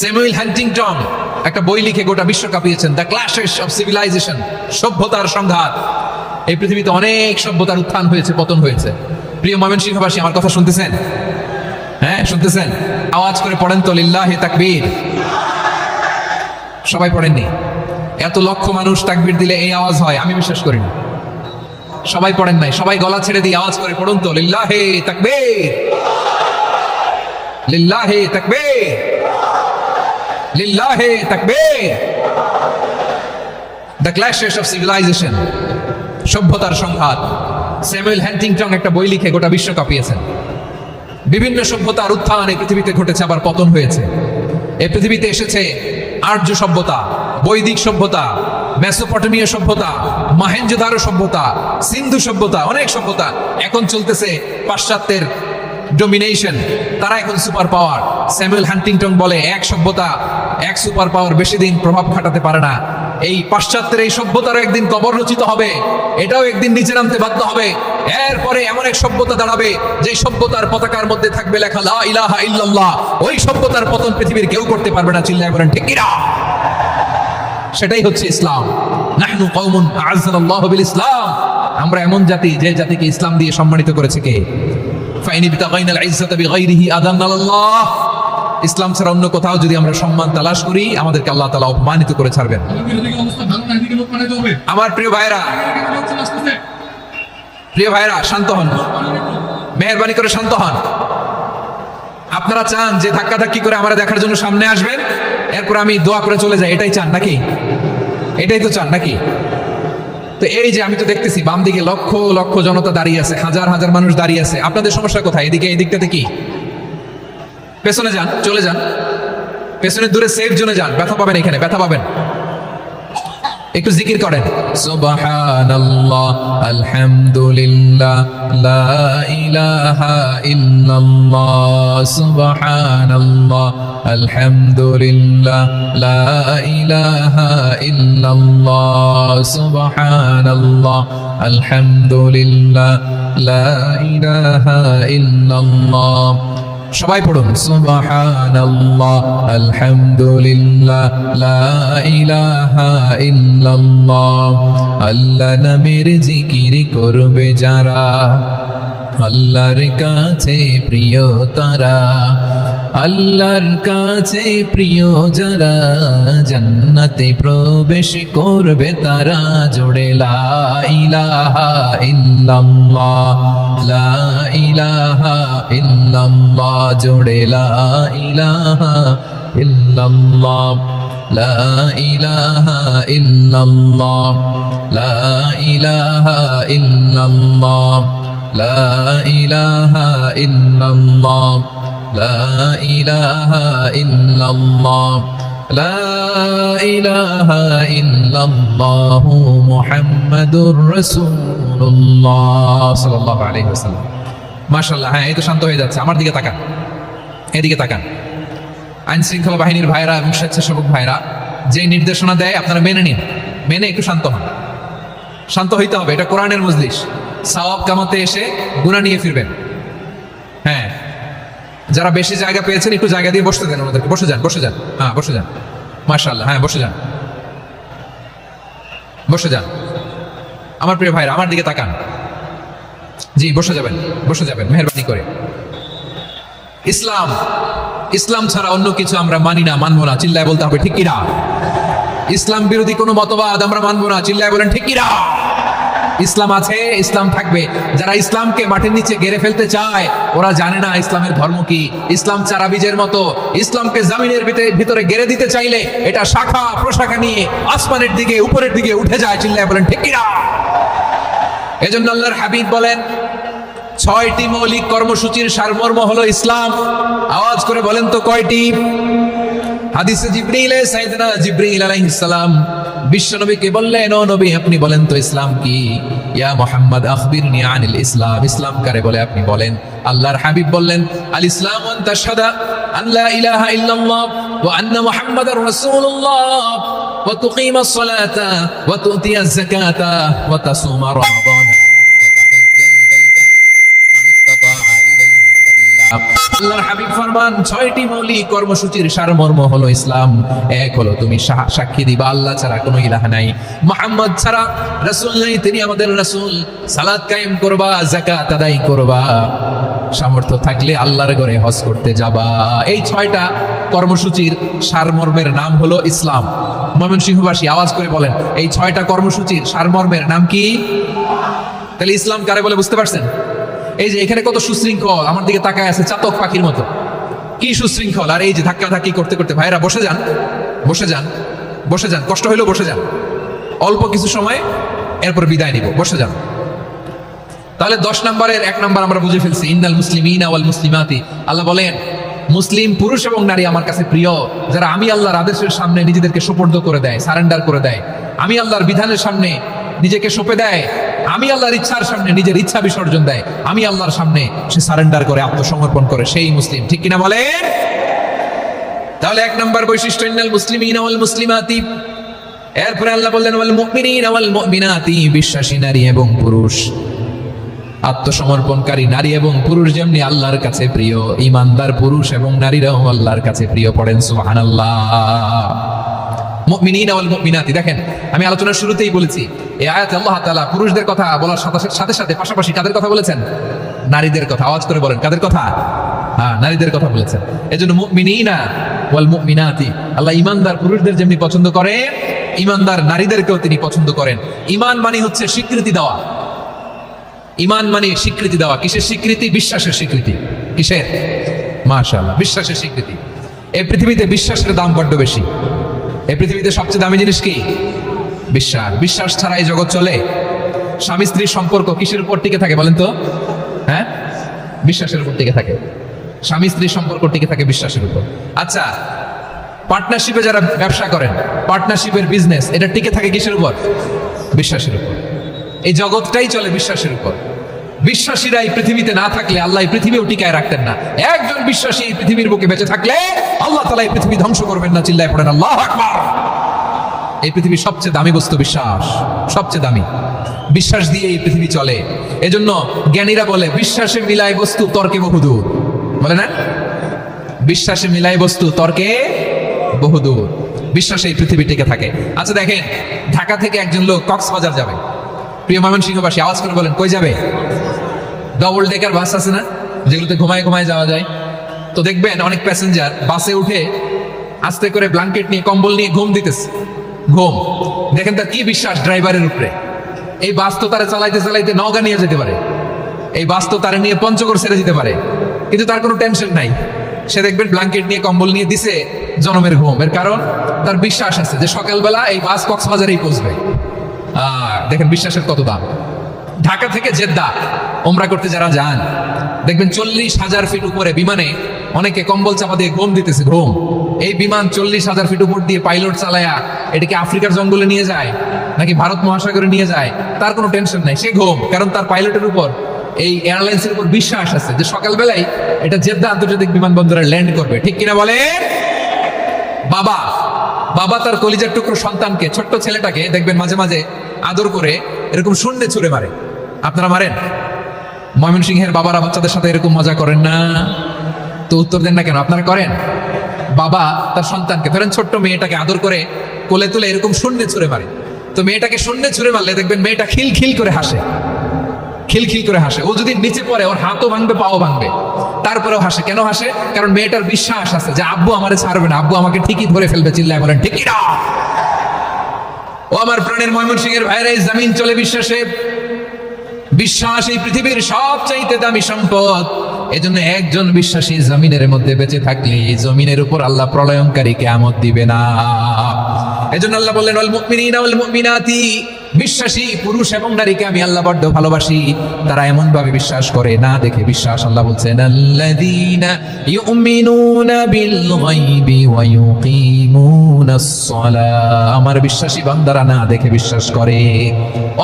স্যামুয়েল হান্টিংটন একটা বই লিখে গোটা বিশ্ব কাঁপিয়েছেন, দ্য ক্ল্যাশেস অফ সিভিলাইজেশন, সভ্যতার সংঘাত। এই পৃথিবীতে অনেক সভ্যতার উত্থান হয়েছে, পতন হয়েছে। প্রিয় ময়মনসিংহবাসী, আমার কথা শুনতেছেন? হ্যাঁ, শুনতেছেন? আওয়াজ করে পড়েন তো লিল্লাহি তাকবীর। সবাই পড়েননি? এত লক্ষ মানুষ তাকবীর দিলে এই আওয়াজ হয়, আমি বিশ্বাস করি না। সবাই পড়েন নাই? সবাই গলা ছেড়ে দিয়ে আওয়াজ করে পড়ুন তো লিল্লাহি তাকবীর, লিল্লাহি তাকবীর, লিল্লাহি তাকবীর। দ্য ক্ল্যাশেস অফ সিভিলাইজেশন, সভ্যতার সংঘাত। স্যামুয়েল হান্টিংটন একটা বই লিখে গোটা বিশ্ব কাঁপিয়েছেন। বিভিন্ন সভ্যতার উত্থান এই পৃথিবীতে ঘটেছে, আবার পতন হয়েছে। এই পৃথিবীতে এসেছে আর্য সভ্যতা, বৈদিক সভ্যতা, মেসোপটেমীয় সভ্যতা, মহেঞ্জোদারো সভ্যতা, সিন্ধু সভ্যতা, অনেক সভ্যতা। এখন চলতেছে পাশ্চাত্যের ডোমিনেশন, তারা এখন সুপার পাওয়ার। স্যামুয়েল হান্টিংটন বলে, এক সভ্যতা, এক সুপার পাওয়ার বেশি দিন প্রভাব খাটাতে পারে না। এই পাশ্চাত্যের এই সভ্যতার একদিন কবর রচিত হবে, এটাও একদিন নিচে নামতে বাধ্য হবে। এরপরে এমন এক সভ্যতা দাঁড়াবে যে সভ্যতার পতাকার মধ্যে থাকবে লেখা লা ইলাহা ইল্লাল্লাহ। ওই সভ্যতার পতন পৃথিবীর কেউ করতে পারবে না। চিল্লায় বলেন ঠিক কিনা? সেটাই হচ্ছে ইসলাম। নাহনু কওমুন আ'আজ্জানাল্লাহু বিল ইসলাম। আমরা এমন জাতি যে জাতিকে ইসলাম দিয়ে সম্মানিত করেছে কে? ফাইন ইবতাগাইনাল ইজ্জাতা বিগাইরিহি আদান্নাল্লাহ। ইসলাম ছাড়া অন্য কোথাও যদি আমরা সম্মান তালাশ করি, আমাদেরকে আল্লাহ তাআলা অপমানিত করে ছাড়বেন। আমার প্রিয় ভাইরা শান্ত হন, মেহেরবানি করে শান্ত হন। আপনারা চান যে ধাক্কাধাক্কি করে আমরা দেখার জন্য সামনে আসবেন, এরপর আমি দোয়া করে চলে যাই, এটাই চান নাকি? এটাই তো চান নাকি? তো এই যে আমি তো দেখতেছি বাম দিকে লক্ষ লক্ষ জনতা দাঁড়িয়ে আছে, হাজার হাজার মানুষ দাঁড়িয়ে আছে। আপনাদের সমস্যা কোথায়? এদিকে, এই দিকটাতে কি? পেছনে যান, চলে যান, পেছনে দূরে সেফ জোনে যান। ব্যথা পাবেন, এখানে ব্যথা পাবেন। একটু জিকির করেন, সুবহানাল্লাহ আলহামদুলিল্লাহ লা ইলাহা ইল্লাল্লাহ, সুবহানাল্লাহ আলহামদুলিল্লাহ লা ইলাহা ইল্লাল্লাহ, সুবহানাল্লাহ আলহামদুলিল্লাহ লা ইলাহা ইল্লাল্লাহ। সবাই পড়ুন, সুবহানাল্লাহ আলহামদুলিল্লাহ লা ইলাহা ইল্লাল্লাহ। আল্লাহ নামের জিকির করবে যারা, আল্লাহর কাছে প্রিয় তারা, আল্লাহর কাছে প্রিয় যারা, জান্নাতে প্রবেশ করবে তারা। জোড়ে লা ইলাহা ইল্লাল্লাহ, লা ইলাহা ইল্লাল্লাহ, জোড়ে লা ইলাহা ইল্লাল্লাহ, লা ইলাহা ইল্লাল্লাহ, লা ইলাহা ইল্লাল্লাহ, লা ইলাহা ইল্লাল্লাহ, লা ইলাহা ইল্লাল্লাহ, লা ইলাহা ইল্লাল্লাহ, মুহাম্মাদুর রাসূলুল্লাহ সাল্লাল্লাহু আলাইহি ওয়াসাল্লাম। মাশাআল্লাহ। হ্যাঁ, এই তো শান্ত হয়ে যাচ্ছে। আমার দিকে তাকান, এদিকে তাকান। আইন শৃঙ্খলা বাহিনীর ভাইরা এবং স্বেচ্ছাসেবক ভাইরা যে নির্দেশনা দেয় আপনারা মেনে নিন, মেনে একটু শান্ত হন। শান্ত হইতে হবে, এটা কোরআনের মজলিস। সওয়াব কামাতে এসে গুনাহ নিয়ে ফিরবেন। হ্যাঁ, যারা বেশি জায়গা পেয়েছেন একটু জায়গা দিয়ে বসতে দেন ওনাদেরকে। বসে যান, বসে যান। হ্যাঁ, বসে যান। মাশাআল্লাহ। হ্যাঁ, বসে যান, বসে যান। আমার প্রিয় ভাইরা আমার দিকে তাকান। জি, বসে যাবেন, বসে যাবেন মেহেরবানি করে। ইসলাম, ইসলাম ছাড়া অন্য কিছু আমরা মানি না, মানবো না। চিল্লায় বলতে হবে ঠিক কিনা? ইসলাম বিরোধী কোনো মতবাদ আমরা মানবো না। চিল্লায় বলেন ঠিক কিনা? ইসলাম আছে, ইসলাম থাকবে। যারা ইসলামকে মাটির নিচে গেড়ে ফেলতে চায় ওরা জানে না ইসলামের ধর্ম কি। ইসলাম চারা বীজের মতো, ইসলামকে জমিনের ভিতরে গেড়ে দিতে চাইলে এটা শাখা প্রশাখা নিয়ে আসমানের দিকে, উপরের দিকে উঠে যায়। চিল্লায় বলেন ঠিক কিনা? এজন্য আল্লাহর হাবিব বলেন 6টি মৌলিক কর্মসূচির সারমর্ম হলো ইসলাম। আওয়াজ করে বলেন তো কয়টি? হাদিসে জিবরিল, সাইয়েদনা জিবরিল আলাইহিস সালাম বিশ্বনবীকে বললেন, ও নবী আপনি বলেন তো ইসলাম কি? ইয়া মুহাম্মদ আখবিরনি আনিল ইসলাম। ইসলাম কারে বলে আপনি বলেন। আল্লাহর হাবিব বললেন, আল ইসলামু আন তাশহাদা আন লা ইলাহা ইল্লাল্লাহ ওয়া আন্না মুহাম্মাদার রাসূলুল্লাহ ওয়া তুকিমাস সালাতা ওয়া তুতিয়াজ যাকাতা ওয়া তাসুমা রমাদান। আল্লাহর হাবিব ফরমান 6টি মৌলিক কর্মসূচির সারমর্ম হলো ইসলাম। এক হলো তুমি সাক্ষী দিবা আল্লাহ ছাড়া কোনো ইলাহ নাই, মুহাম্মদ ছাড়া রাসূল নাই, তিনি আমাদের রাসূল। সালাত কায়েম করবা, যাকাত আদায় করবা, সামর্থ্য থাকলে আল্লাহর ঘরে হজ করতে যাবা। এই 6টা কর্মসূচির সারমর্মের নাম হলো ইসলাম। ময়মনসিংহবাসী আওয়াজ করে বলেন, এই 6টা কর্মসূচির সারমর্মের নাম কি? তাহলে ইসলাম কারে বলে বুঝতে পারছেন? এই যে এখানে কত সুশৃঙ্খল, আমার দিকে তাকায় আছে চাতক পাখির মতো, কি সুশৃঙ্খল। আর এই যে ধাক্কা ধাক্কি করতে করতে, ভাইরা বসে যান, বসে যান, বসে যান। কষ্ট হইলেও বসে যান, অল্প কিছু সময়, এরপর বিদায় নিব। বসে যান। তাহলে 10 নম্বরের 1 নম্বর আমরা বুঝে ফেলছি, ইন্নাল মুসলিমিনা ওয়াল মুসলিমাতি। আল্লাহ বলেন মুসলিম পুরুষ এবং নারী আমার কাছে প্রিয়, যারা আমি আল্লাহর আদেশের সামনে নিজেদেরকে সোপর্দ করে দেয়, সারেন্ডার করে দেয়, আমি আল্লাহর বিধানের সামনে নিজেকে সঁপে দেয়, আমি আল্লাহর ইচ্ছার সামনে নিজের ইচ্ছা বিসর্জন দেয়, আমি আল্লাহর সামনে সে সারেন্ডার করে, আত্মসমর্পণ করে, সেই মুসলিম। ঠিক কিনা বলেন? তাহলে 1 নম্বর বৈশিষ্ট্য, ইন্নাল মুসলিমিনা ওয়াল মুসলিমাতি, এরপরে আল্লাহ বললেন ওয়াল মুমিনিনা ওয়াল মুমিনাতি, বিশ্বাসী নারী এবং পুরুষ, আত্মসমর্পণকারী নারী এবং পুরুষ যেমনি আল্লাহর কাছে প্রিয়, ইমানদার পুরুষ এবং নারীরাও আল্লাহর কাছে প্রিয়। পড়েন সুবহানাল্লাহ। মুমিনিনা ওয়াল মুমিনাতি, দেখেন আমি আলোচনার শুরুতেই বলেছি এই আয়াতে আল্লাহ তাআলা পুরুষদের কথা বলার সাথে সাথে পাশাপাশি কাদের কথা বলেছেন? নারীদের কথা। আওয়াজ করে বলেন কাদের কথা? হ্যাঁ, নারীদের কথা বলেছেন। এজন্য মুমিনিনা ওয়াল মুমিনাতি, আল্লাহ ইমানদার পুরুষদের যেমনি পছন্দ করে, ইমানদার নারীদেরকেও তিনি পছন্দ করেন। ঈমান মানে হচ্ছে স্বীকৃতি দেওয়া। ঈমান মানে স্বীকৃতি দেওয়া। কিসের স্বীকৃতি? বিশ্বাসের স্বীকৃতি। কিসের? মাশাআল্লাহ, বিশ্বাসের স্বীকৃতি। এই পৃথিবীতে বিশ্বাসের দাম বড্ড বেশি। এই পৃথিবীতে সবচেয়ে দামি জিনিস কি? বিশ্বাস। বিশ্বাস ছাড়া এই জগৎ চলে? স্বামী স্ত্রীর সম্পর্ক কিসের উপর টিকে থাকে বলেন তো? হ্যাঁ, বিশ্বাসের উপর টিকে থাকে। স্বামী স্ত্রীর সম্পর্ক টিকে থাকে বিশ্বাসের উপর। আচ্ছা, পার্টনারশিপে যারা ব্যবসা করেন, পার্টনারশিপের বিজনেস, এটা টিকে থাকে কিসের উপর? বিশ্বাসের উপর। এই জগৎটাই চলে বিশ্বাসের উপর। বিশ্বাসীরা এই পৃথিবীতে না থাকলে আল্লাহ এই পৃথিবীও টিকায় রাখতেন না। একজন বিশ্বাসী এই পৃথিবীর বুকে বেঁচে থাকলে আল্লাহ তাআলা এই পৃথিবী ধ্বংস করবেন না। চিল্লায় পড়েন আল্লাহু আকবার। এই পৃথিবীর সবচেয়ে দামি বস্তু বিশ্বাস, সবচেয়ে দামি। বিশ্বাস দিয়ে এই পৃথিবী চলে। এজন্য জ্ঞানীরা বলে বিশ্বাসে মিলায় বস্তু, তর্কে বহুদূর। বলে না? বিশ্বাসে মিলায় বস্তু, তর্কে বহুদূর। বিশ্বাসে এই পৃথিবী টিকে থাকে। আচ্ছা দেখেন, ঢাকা থেকে একজন লোক কক্সবাজার যাবে। প্রিয় ময়মনসিংহবাসী, আওয়াজ করে বলেন কই যাবে? ডবল ডেকার বাস আছে না, যেগুলোতে ঘুমায় ঘুমায় যাওয়া যায়। তো দেখবেন অনেক প্যাসেঞ্জার বাসে উঠে আস্তে করে ব্ল্যাঙ্কেট নিয়ে, কম্বল নিয়ে ঘুম দিতেছে। ঘুম দেখেন তার কি বিশ্বাস ড্রাইভারের উপরে। এই বাস তো তারা চালাইতে চালাইতে নওগাঁ নিয়ে যেতে পারে, এই বাস তো তারা নিয়ে পঞ্চগড় ছেড়ে দিতে পারে, কিন্তু তার কোনো টেনশন নাই। সে দেখবেন ব্ল্যাঙ্কেট নিয়ে, কম্বল নিয়ে দিছে জনমের ঘুম। এর কারণ তার বিশ্বাস আছে যে সকালবেলা এই বাস কক্সবাজারেই পৌঁছবে। দেখেন বিশ্বাসের কত দাম। ঢাকা থেকে জেদ্দা ওমরা করতে যারা যান, দেখবেন 40,000 ফিট উপরে বিমানে অনেকে কম্বল চাপা দিয়ে ঘুম দিতেছে। ঘুম। এই বিমান 40,000 ফিট উপর দিয়ে পাইলট চালায়া এটাকে আফ্রিকার জঙ্গলে নিয়ে যায় নাকি ভারত মহাসাগরে নিয়ে যায়, তার কোনো টেনশন নাই। সে ঘুম, কারণ তার পাইলটের উপর, এই এয়ারলাইন্সের উপর বিশ্বাস আছে যে সকালবেলায় এটা জেদ্দা আন্তর্জাতিক বিমানবন্দরে ল্যান্ড করবে। ঠিক কিনা বলে? বাবা তার কলিজার টুকরো সন্তানকে, ছোট্ট ছেলেটাকে দেখবেন মাঝে মাঝে আদর করে এরকম শূন্যে ছুঁড়ে মারে। আপনারা মারেন? ময়মনসিংহের বাবারা বাচ্চাদের সাথে এরকম মজা করেন না? তো উত্তর দেন না কেন? আপনারা করেন? বাবা তার সন্তানকে, ধরেন ছোট্ট মেয়েটাকে আদর করে কোলে তুলে এরকম শূন্যে ছুঁড়ে মারে। তো মেয়েটাকে শূন্যে ছুঁড়ে মারলে দেখবেন মেয়েটা খিলখিল করে হাসে, খিলখিল করে হাসে। ও যদি নিচে পড়ে ওর হাতও ভাঙবে, পাও ভাঙবে, তারপরেও হাসে। কেন হাসে? কারণ মেয়েটার বিশ্বাস আছে যে আব্বু আমারে ছাড়বে না, আব্বু আমাকে ঠিকই ধরে ফেলবে। চিল্লায় বলেন ঠিকই না? ও আমার প্রাণের ময়মনসিংহের ভাইরা, এই জমিন চলে বিশ্বাসে। বিশ্বাস এই পৃথিবীর সবচাইতে দামি সম্পদ। এজন্য একজন বিশ্বাসী জমিনের মধ্যে বেঁচে থাকলে জমিনের উপর আল্লাহ প্রলয়ঙ্কারী কিয়ামত দিবে না। এজন্য আল্লাহ বললেন ওয়াল মুমিনিনা ওয়াল মুমিনাতি, বিশ্বাসী পুরুষ এবং নারীকে আমি আল্লাহ বড্ড ভালোবাসি। তারা এমন ভাবে বিশ্বাস করে, না দেখে বিশ্বাস। আল্লাহ বলছেন আল্লাযীনা ইউমিনুনা বিল গায়বি ওয়া ইউকিমুনাস সালাহ, আমার বিশ্বাসী বান্দারা না দেখে বিশ্বাস করে।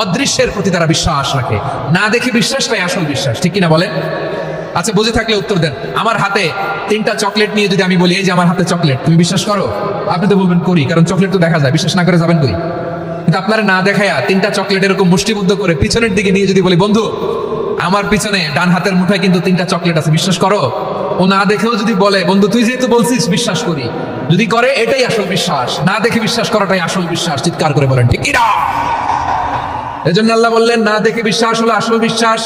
অদৃশ্যের প্রতি তারা বিশ্বাস রাখে। না দেখে বিশ্বাসটাই আসল বিশ্বাস। ঠিক কিনা বলেন? আচ্ছা, বুঝে থাকলে উত্তর দেন। আমার হাতে 3টা চকলেট নিয়ে যদি আমি বলি এই যে আমার হাতে চকলেট, তুমি বিশ্বাস করো? আপনি তো বলবেন করি, কারণ চকলেট তো দেখা যায়। বিশ্বাস না করে যাবেন কই? কিন্তু আপনারা না দেখায়া 3টা চকলেট এরকম মুষ্টিবদ্ধ করে পিছনের দিকে নিয়ে যদি বলি বন্ধু আমার পিছনে ডান হাতের মুঠায় কিন্তু 3টা চকলেট আছে, বিশ্বাস করো? ও না দেখেও যদি বলে বন্ধু তুই যেহেতু বলছিস বিশ্বাস করি, যদি করে এটাই আসল বিশ্বাস। না দেখে বিশ্বাস করাটাই আসল বিশ্বাস। চিৎকার করে বলেন ঠিক কিনা? এজন্য আল্লাহ বললেন না দেখে বিশ্বাস হলো আসল বিশ্বাস।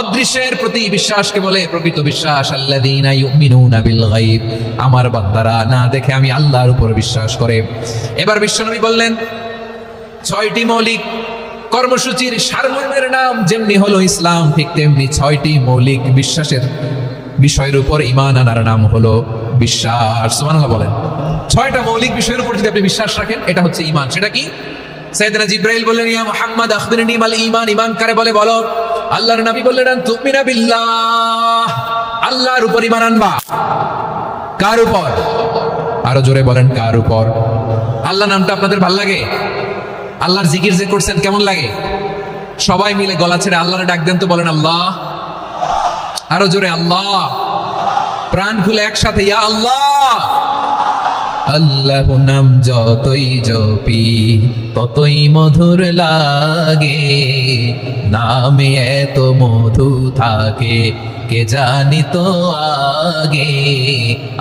অদৃশ্যের প্রতি বিশ্বাসকে বলে প্রকৃত বিশ্বাস। আল্লাযীনা ইউমিনুনা বিল গায়ব, আমার বান্দারা না দেখে আমি আল্লাহর উপর বিশ্বাস করে। এবার বিশ্বনবী বললেন 6টি মৌলিক কর্মসূচির সারমর্মের নাম যেমনি হলো ইসলাম, ঠিক তেমনি 6টি মৌলিক বিশ্বাসের বিষয়ের উপর ঈমান আনার নাম হলো বিশ্বাস। সুবহানাল্লাহ বলেন। 6টা মৌলিক বিষয়ের উপর যদি আপনি বিশ্বাস রাখেন, এটা হচ্ছে ঈমান। সেটা কি? সাইয়েদনা জিবরাইল বললেন ইয়া মুহাম্মদ আখবিরনি মাল ঈমান, ঈমান কারে বলে বলো। আল্লাহর নবী বললেন তুমিনা বিল্লাহ, আল্লাহর উপর ঈমান আনবা। কার উপর? আরো জোরে বলেন কার উপর? আল্লাহ নামটা আপনাদের ভালো লাগে? আল্লাহর জিকির যে করছেন কেমন লাগে? সবাই মিলে গলা ছেড়ে আল্লাহরে ডাক দেন তো, বলেন আল্লাহ। আরো জোরে আল্লাহ। প্রাণ খুলে একসাথে ইয়া আল্লাহ। আল্লাহ নাম যতই জপি ততই মধুর লাগে, নামে এত মধু থাকে কে জানি তো আগে।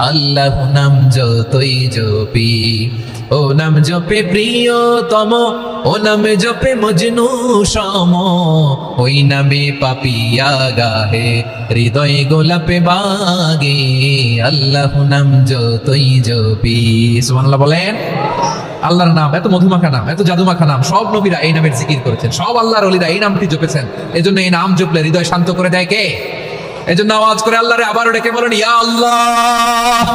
আল্লাহ নাম যতই জপি, ও নাম জপে প্রিয়তম, ও নামে জপে মজনু সম, ওই নামে পাপিয়া গাহে হৃদয় গোলাপে বাগে। আল্লাহ নাম যতই জপি, সুবহানাল্লাহ বলেন। আল্লাহর নাম এত মধুমাখা নাম, এত জাদুমাখা নাম, সব নবীরা এই নামের জিকির করেছেন, সব আল্লাহর ওলিরা এই নামটি জপেছেন। এজন্য এই নাম জপলে হৃদয় শান্ত করে দেয় কে? এজন্য আওয়াজ করে আল্লাহরে আবারও ডেকে বলেন ইয়া আল্লাহ।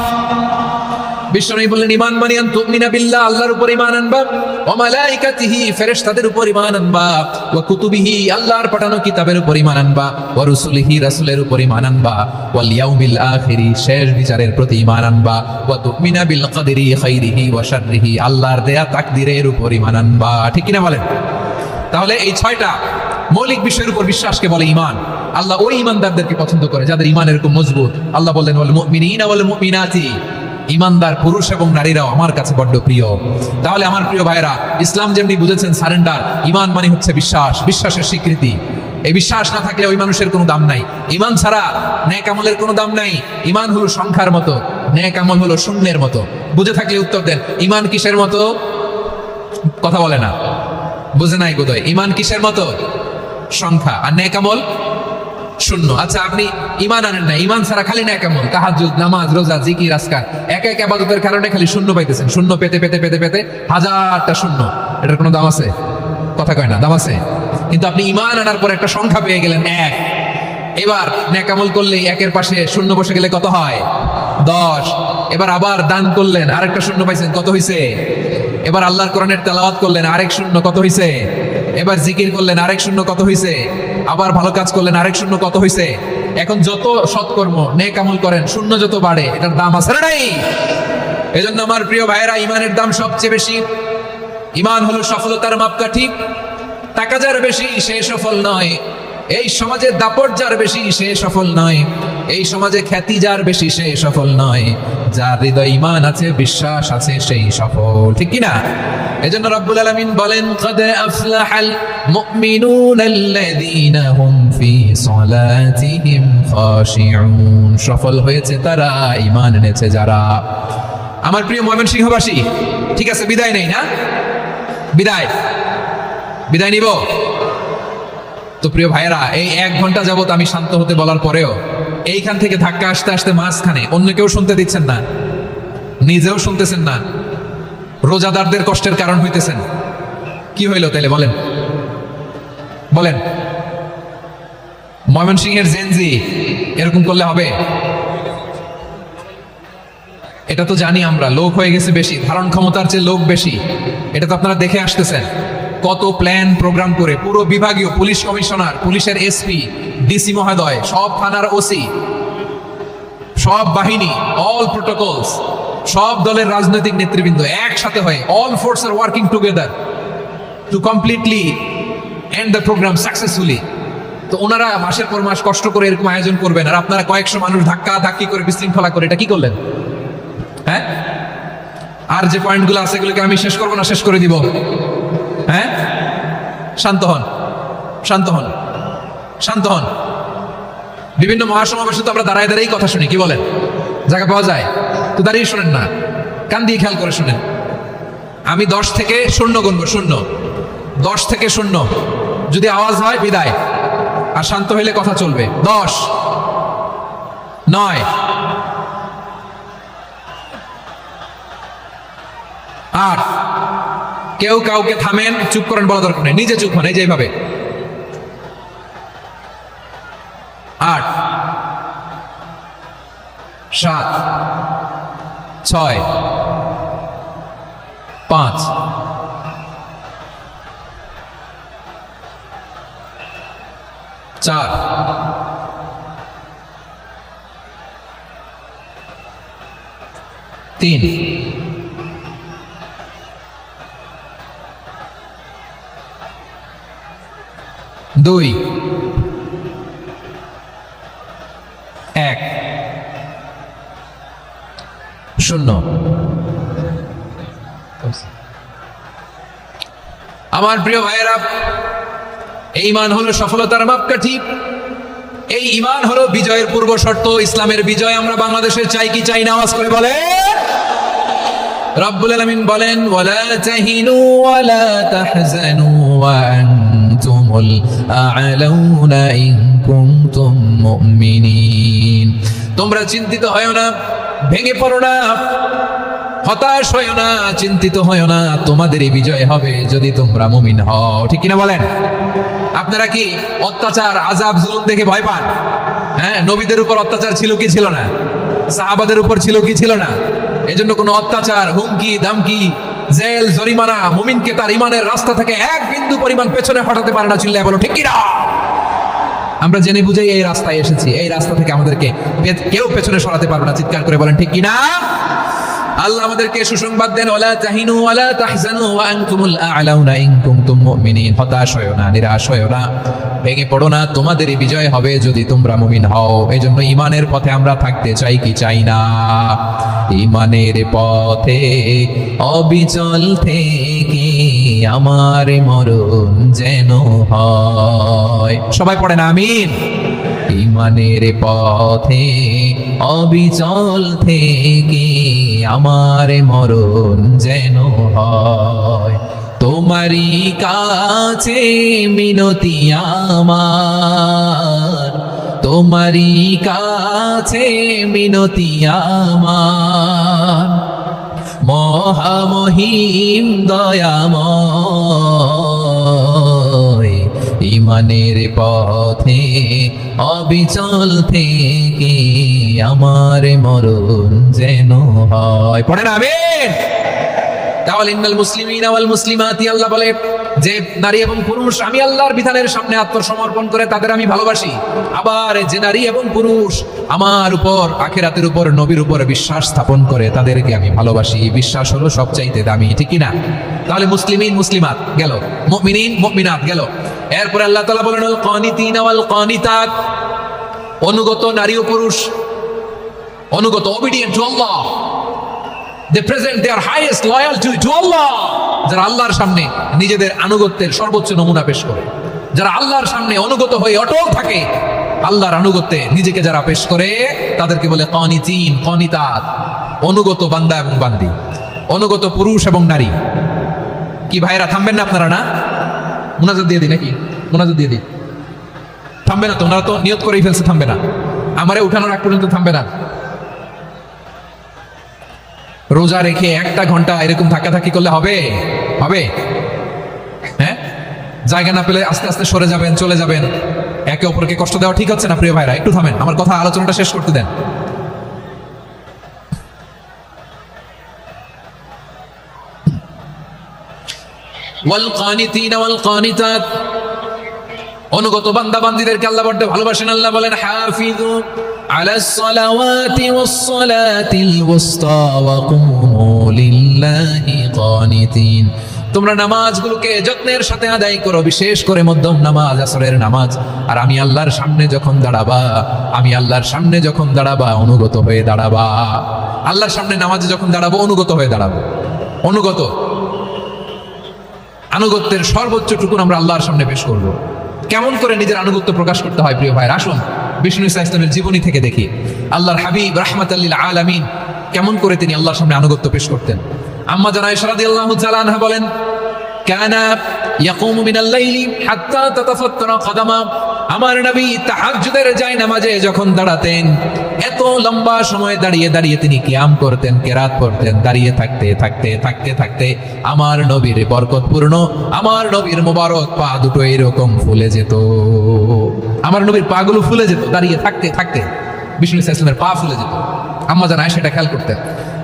বিশ্বনবী বললেন ঈমান মানে আন তুমিনা বিল্লাহ, আল্লাহর উপর ঈমান আনবা, ওয়া মালাইকাতিহি ফেরেশতাদের উপর ঈমান আনবা, ওয়া কুতুবিহি আল্লাহর পাঠানো কিতাবের উপর ঈমান আনবা, ওয়া রুসুলিহি রাসূলের উপর ঈমান আনবা, ওয়াল ইয়াউমিল আখিরি শেষ বিচারের প্রতি ঈমান আনবা, ওয়া তুমিনা বিল কদরি খাইরিহি ওয়া শাররিহি আল্লাহর দেয়া তাকদীরের উপর ঈমান আনবা। ঠিক কিনা বলেন? তাহলে এই 6টা মৌলিক বিষয়ের উপর বিশ্বাসকে বলে ঈমান। আল্লাহ ওই ঈমানদারদেরকে পছন্দ করে যাদের ঈমান এরকম মজবুত। আল্লাহ বললেন ওয়াল মুমিনিনা ওয়াল মুমিনাতি, ঈমানদার পুরুষ এবং নারীরাও আমার কাছে বড্ড প্রিয়। তাহলে আমার প্রিয় ভাইরা, ইসলাম যেমনি বুঝেছেন সারেন্ডার, ঈমান মানে হচ্ছে বিশ্বাস, বিশ্বাসের স্বীকৃতি। এই বিশ্বাস না থাকলে ওই মানুষের কোনো দাম নাই। ঈমান ছাড়া নেক আমলের কোনো দাম নাই। ঈমান হলো সংখ্যার মতো, নেক আমল হলো শূন্যের মতো। বুঝে থাকলে উত্তর দেন, ঈমান কিসের মতো? কথা বলে না, বুঝে নাই বোধহয়। ঈমান কিসের মতো? সংখ্যা। আর নেক আমল শূন্য। আচ্ছা, আপনি ঈমান আনেন না, ঈমান ছাড়া খালি নেক আমল, তাহাজ্জুদ, নামাজ, রোজা, জিকির, আজকার, এক এক ইবাদতের কারণে খালি শূন্য পাইতেছেন। শূন্য পেতে পেতে পেতে পেতে হাজারটা শূন্য, এটার কোনো দাম আছে? কথা কয় না, দাম আছে। কিন্তু আপনি ঈমান আনার পর একটা সংখ্যা পেয়ে গেলেন, এক। এবার নেক আমল করলে একের পাশে শূন্য বসে গেলে কত হয়? 10। এবার আবার দান করলেন, আরেকটা শূন্য পাইছেন, কত হইছে? এবার আল্লাহর কোরআনের তেলাওয়াত করলেন, আরেক শূন্য, কত হইছে? এবার জিকির করলেন, আরেক শূন্য, কত হইছে? আবার ভালো কাজ করলেন, আরেক শূন্য, কত হইছে? এখন যত সৎকর্ম নেক আমল করেন, শূন্য যত বাড়ে, এটার দাম আছে না নাই? এজন্য আমার প্রিয় ভাইয়েরা, ঈমানের দাম সবচেয়ে বেশি। ঈমান হলো সফলতার মাপকাঠি। টাকা যার বেশি সে সফল নয়, এই সমাজে দাপট যার বেশি সে সফল নয়, এই সমাজে খ্যাতি যার বেশি সে সফল নয়, যার হৃদয় ঈমান আছে, বিশ্বাস আছে, সেই সফল। ঠিক কি না? এজন্য রব্বুল আলামিন বলেন কদ আফলাহাল মুমিনুনাল্লাযীনা হুম ফি সালাতিহিম খাশিউন, সফল হয়েছে তারা, ঈমান এনেছে যারা। আমার প্রিয় ময়মনসিংহবাসী, ঠিক আছে, বিদায় নেই না? বিদায় নিব তো। প্রিয় ভাইয়েরা, এই 1 ঘন্টা যাবত আমি শান্ত হতে বলার পরেও এইখান থেকে ধাক্কা আসতে আসতে মাঝখানে অন্য কেউ শুনতে দিচ্ছেন না, নিজেও শুনতেছেন না, রোজাদারদের কষ্টের কারণ হইতেছেন। কি হইল তাইলে বলেন? ময়মনসিংহের জেনজি এরকম করলে হবে? এটা তো জানি আমরা, লোক হয়ে গেছে বেশি, ধারণ ক্ষমতার চেয়ে লোক বেশি। এটা তো আপনারা দেখে আসতেছেন, কত প্ল্যান প্রোগ্রাম করে পুরো বিভাগীয় পুলিশ কমিশনার, পুলিশের এসপি, ডিসি মহোদয়, সব থানার ওসি, সব বাহিনী, অল প্রোটোকলস, সব দলের রাজনৈতিক নেতৃবৃন্দ একসাথে হয়ে, all force are working together to completely end the programme successfully. তো ওনারা মাসের পর মাস কষ্ট করে এরকম আয়োজন করবেন, আর আপনারা কয়েকশো মানুষ ধাক্কা ধাক্কি করে বিশৃঙ্খলা করে, এটা কি করলেন? হ্যাঁ, আর যে পয়েন্টগুলো আছে এগুলোকে আমি শেষ করবো না, শেষ করে দিব? হ্যাঁ, শান্ত হন। বিভিন্ন মহাসমাবেশে তো আমরা দাঁড়ায় দাঁড়িয়েই কথা শুনি, কি বলেন? জায়গা পাওয়া যায় তো দাঁড়িয়ে শোনেন না, কান দিয়ে খেয়াল করে শুনেন। আমি 10 থেকে 0 গুনবো, 0, 10 থেকে 0, যদি আওয়াজ হয় বিদায়, আর শান্ত হইলে কথা চলবে। 10, 9, 8, কেউ কাউকে থামেন, চুপ করেন বলা দরকার নেই, নিজে চুপ হন, এই যে এইভাবে। 8, 7, 6, 5, 4, 3, 2, 1। শূন্য। আমার প্রিয় ভাইয়েরা, এই ঈমান হলো সফলতার মাপকাঠি, এই ঈমান হলো বিজয়ের পূর্ব শর্ত। ইসলামের বিজয় আমরা বাংলাদেশে চাই কি চাই না? আওয়াজ করে বলে। রব্বুল আলামিন বলেন, ওয়ালা তাহিনু ওয়ালা তাহজানু ওয়া আনতুমুল আ'লাউনা ইন কুনতুম মুমিনিন। তোমরা চিন্তিত হয়ো না, ভেঙে পড়ো না, হতাশ হয়ো না, চিন্তিত হয়ো না, তোমাদেরই বিজয় হবে যদি তোমরা মুমিন হও। ঠিক কিনা বলেন? আপনারা কি অত্যাচার, আযাব, জুলুম দেখে ভয় পান? হ্যাঁ, নবীদের উপর অত্যাচার ছিল কি ছিল না? সাহাবাদের উপর ছিল কি ছিল না? এজন্য কোনো অত্যাচার, হুমকি, ধামকি, জেল, জরিমানা মুমিনকে তার ঈমানের রাস্তা থেকে এক বিন্দু পরিমাণ পেছনে হটাতে পারে না। চিল্লায় বলো ঠিক কিনা? আমরা জেনে বুঝেই এই রাস্তায় এসেছি, এই রাস্তা থেকে আমাদেরকে কেউ পেছনে সরাতে পারবে না। চিৎকার করে বলেন ঠিক কিনা? আল্লাহ আমাদেরকে সুসংবাদ দেন, ওয়ালা তাহিনু ওয়ালা তাহজানু ওয়া আনতুমুল আ'লাউনা ইন কুনতুম মুমিনিন। হতাশ হয়ো না, নিরাশ হয়ো না, ভেঙে পড়ো না, তোমাদেরই বিজয় হবে যদি তোমরা মুমিন হও। এজন্য ঈমানের পথে আমরা থাকতে চাই কি চাই না? ঈমানের পথে অবিচল থেকে আমার মরণ যেন হয়। সবাই পড়েন আমিন। ঈমানের পথে অবিচল থেকে আমার মরণ যেন হয়। তোমারই কাছে মিনতি আমার, তোমারই কাছে মিনতি আমার, মহামহিম দয়াময়। ঈমানের পথে অবিচল থেকে আমার মরণ যেন হয়। পড়েন আমিন। তাহলে ইন্নাল মুসলিমিনা ওয়াল মুসলিমাতি, আল্লাহ বলে যে নারী এবং পুরুষ আমি আল্লাহর বিধানের সামনে আত্মসমর্পণ করে তাদের আমি ভালোবাসি। আবার যে নারী এবং পুরুষ আমার উপর, আখিরাতের উপর, নবীর উপর বিশ্বাস স্থাপন করে তাদেরকে আমি ভালোবাসি। বিশ্বাস হলো সবচাইতে দামি। ঠিক কি না? তাহলে মুসলিমিন মুসলিমাত গেল, মুমিনিন মুমিনাত গেল। এরপরে আল্লাহ তাআলা বলেন, আল কানিতিনা ওয়াল কানিতাত, অনুগত নারী ও পুরুষ, অনুগত, obedient to Allah. They present their highest loyalty to Allah. যারা আল্লাহর সামনে নিজেদের আনুগত্যের সর্বোচ্চ নমুনা পেশ করে, যারা আল্লাহর সামনে অনুগত হয়ে অটল থাকে, আল্লাহর আনুগত্যে নিজেকে যারা পেশ করে তাদেরকে বলে কানিতিন, কানিতাত, অনুগত বান্দা এবং বান্দি, অনুগত পুরুষ এবং নারী। কি ভাইরা থামবেন না আপনারা? না, মুনাজাত দিয়ে দিই নাকি? মুনাজাত দিয়ে দিই। থামবে না তো? ওনারা তো নিয়ত করেই ফেলছে থামবে না। আমারে উঠানোর আগ পর্যন্ত থামবে না। রোজা রেখে একটা ঘন্টা এরকম ধাক্কাধাক্কি করলে হবে? হবে? হ্যাঁ, জায়গা না পেলে আস্তে আস্তে সরে যাবেন, চলে যাবেন। একে অপরকে কষ্ট দেওয়া ঠিক হচ্ছে না। প্রিয় ভাইরা একটু থামেন, আমার কথা, আলোচনাটা শেষ করতে দেন। ওয়াল কানিতিনা ওয়াল কানিতাত, অনুগত বান্দা বান্দীদেরকে আল্লাহ বড় ভালোবাসেন। আল্লাহ বলেন, হাফিজু আলাস সালাওয়াতি ওয়াস সালাতিল ওয়াসতা ওয়া কুমু লিল্লাহি কানিতিন। তোমরা নামাজগুলোকে যত্নের সাথে আদায় করো, বিশেষ করে মধ্যম নামাজ, আসরের নামাজ। আর আমি আল্লাহর সামনে যখন দাঁড়াবা, আমি আল্লাহর সামনে যখন দাঁড়াবা অনুগত হয়ে দাঁড়াবা। আল্লাহর সামনে নামাজে যখন দাঁড়াবো অনুগত হয়ে দাঁড়াবো। অনুগত, আনুগত্যের সর্বোচ্চটুকুন আমরা আল্লাহর সামনে পেশ করব। কেমন করে নিজের আনুগত্য প্রকাশ করতে হয় প্রিয় ভাইরা? আসুন বিষ্ণু ইসা ইসলামের জীবনী থেকে দেখি। আল্লাহর হাবিব রাহমাতাল লিল আলামিন কেমন করে তিনি আল্লাহর সামনে আনুগত্য পেশ করতেন। আম্মা জানা আয়েশা রাদিয়াল্লাহু তাআলা আনহা বলেন, কানা ইয়াকুমু মিনাল লাইলি হাত্তা তাতাফাত্তারা কাদামা। আমার নবী তাহাজ্জুদের জায়নামাজে যখন দাঁড়াতেন, এত লম্বা সময় দাঁড়িয়ে দাঁড়িয়ে তিনি কিয়াম করতেন, কেরাত পড়তেন। দাঁড়িয়ে থাকতে থাকতে থাকতে থাকতে আমার নবীর বরকতপূর্ণ, আমার নবীর মোবারক পা দুটো এরকম ফুলে যেত। আমার নবীর পাগুলো ফুলে যেত দাঁড়িয়ে থাকতে থাকতে। বিষ্ণু ইসলামের পা ফুলে যেত। আম্মা জানা আয়েশা এটা খেয়াল করতেন।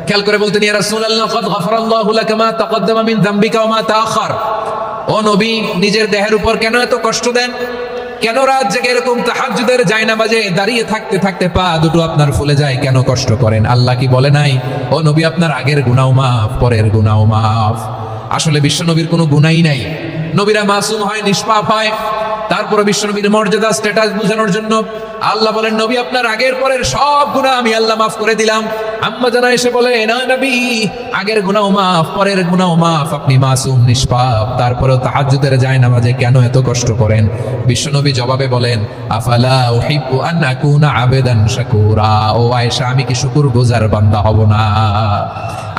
খেয়াল করে বলতেন, ইয়া রাসূলুল্লাহ ক্বাদ গাফারাল্লাহু লাকা মা তাকদ্দামা মিন যামবিকা ওয়া মা তাআখার। ও নবী, নিজের দেহের উপর কেন এত কষ্ট দেন? কেন রাত জেগে এরকম তাহাজ্জুদের জায়নামাজে দাঁড়িয়ে থাকতে থাকতে পা দুটো আপনার ফুলে যায়? কেন কষ্ট করেন? আল্লাহ কি বলে নাই, ও নবী আপনার আগের গুনাহ মাফ, পরের গুনাহ মাফ? আসলে বিশ্ব নবীর কোনো গুনাহই নাই, নবীরা মাসুম হয়, নিষ্পাপ হয়। তারপরে বিশ্বনবীর মর্যাদা স্ট্যাটাস বোঝানোর জন্য আল্লাহ বলেন, নবী আপনার আগের পরের সব গুনাহ আমি আল্লাহ মাফ করে দিলাম। আম্মা জানা এসে বলে, না নবী, আগের গুনাহ মাফ, পরের গুনাহ মাফ, আপনি মাসুম, নিষ্পাপ, তারপরেও তাহাজ্জুদের জায়নামাজে কেন এত কষ্ট করেন? বিশ্বনবী জবাবে বলেন, আফালা উহিব্বু আন আকুনা আবেদান শাকুরা। ও আয়েশা, আমি কি শুকরগুজার বান্দা হব না?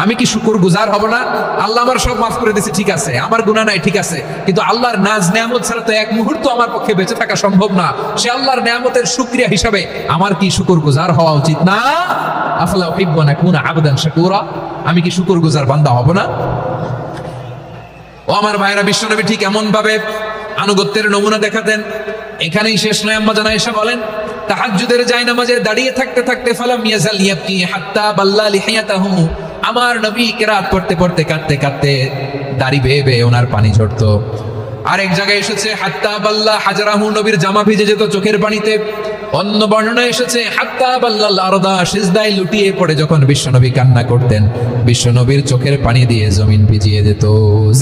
আমি কি শুকরগুজার হব না? আল্লাহ আমার সব মাফ করে দিয়েছে, ঠিক আছে, আমার গুনাহ নাই, ঠিক আছে, কিন্তু আল্লাহর নাজ নেয়ামত ছাড়া তো এক মুহূর্ত আমার পক্ষে বেঁচে থাকা সম্ভব না। সে আল্লাহর নেয়ামতের শুকরিয়া হিসাবে আমার কি শুকরগুজার হওয়া উচিত না? আফালা উহিব্বু আন আকুনা আবেদান শাকুরা। আমি কি শুকরগুজার বান্দা হব না? ও আমার ভাইরা, বিশ্বনবী ঠিক এমন ভাবে আনুগত্যের নমুনা দেখাতেন। এখানেই শেষ নয়, আম্মা জানা এসে বলেন, তাহাজ্জুদের জায়নামাজে দাঁড়িয়ে থাকতে থাকতে ফালাম ইয়াজাল ইয়াবকি হাত্তা বাল্লা লিহিয়াতাহু। আমার নবী কিরাত পড়তে পড়তে কাঁদতে কাঁদতে দাড়ি বেয়ে বেয়ে ওনার পানি ঝরতো। আরেক জায়গায় এসেছে হাত্তা বাল্লা হাজারাহু, নবীর জামা ভিজে যেত চোখের পানিতে। অন্য বর্ণনায় এসেছে হাত্তা বাল্লাল আরদা, সিজদায় লুটিয়ে পড়ে যখন বিশ্বনবী কান্না করতেন, বিশ্বনবীর চোখের পানি দিয়ে জমিন ভিজিয়ে দিত,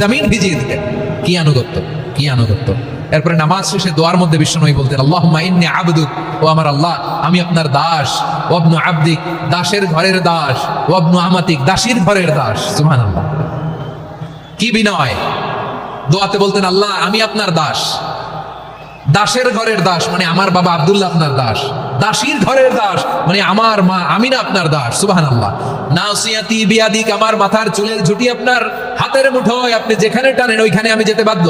জমিন ভিজিয়ে দিতেন। কি আনুগত্য, কি আনুগত্য! এরপরে নামাজ শেষে দোয়ার মধ্যে বিশ্বনবী বলতেন, আল্লাহুম্মা ইন্নী আবদুক, ও আমার আল্লাহ, আমি আপনার দাস। ওয়াবনু আবদিক, দাসের ঘরের দাস। ওয়াবনু আমাতিক, দাসীর ঘরের দাস। সুবহানাল্লাহ, কি বিনয়! দোয়াতে বলতেন, আল্লাহ আমি আপনার দাস। দাসের ঘরের দাস মানে আমার বাবা আব্দুল্লাহ আপনার দাস। দাসীর ঘরের দাস মানে আমার মা আমিনা আপনার দাস। সুবহানাল্লাহ। নাসিয়াতি বিয়াদিক, আমার মাথার চুলের ঝুঁটি আপনার হাতের মুঠোয়, আপনি যেখানে টানেন ওইখানে আমি যেতে বাধ্য।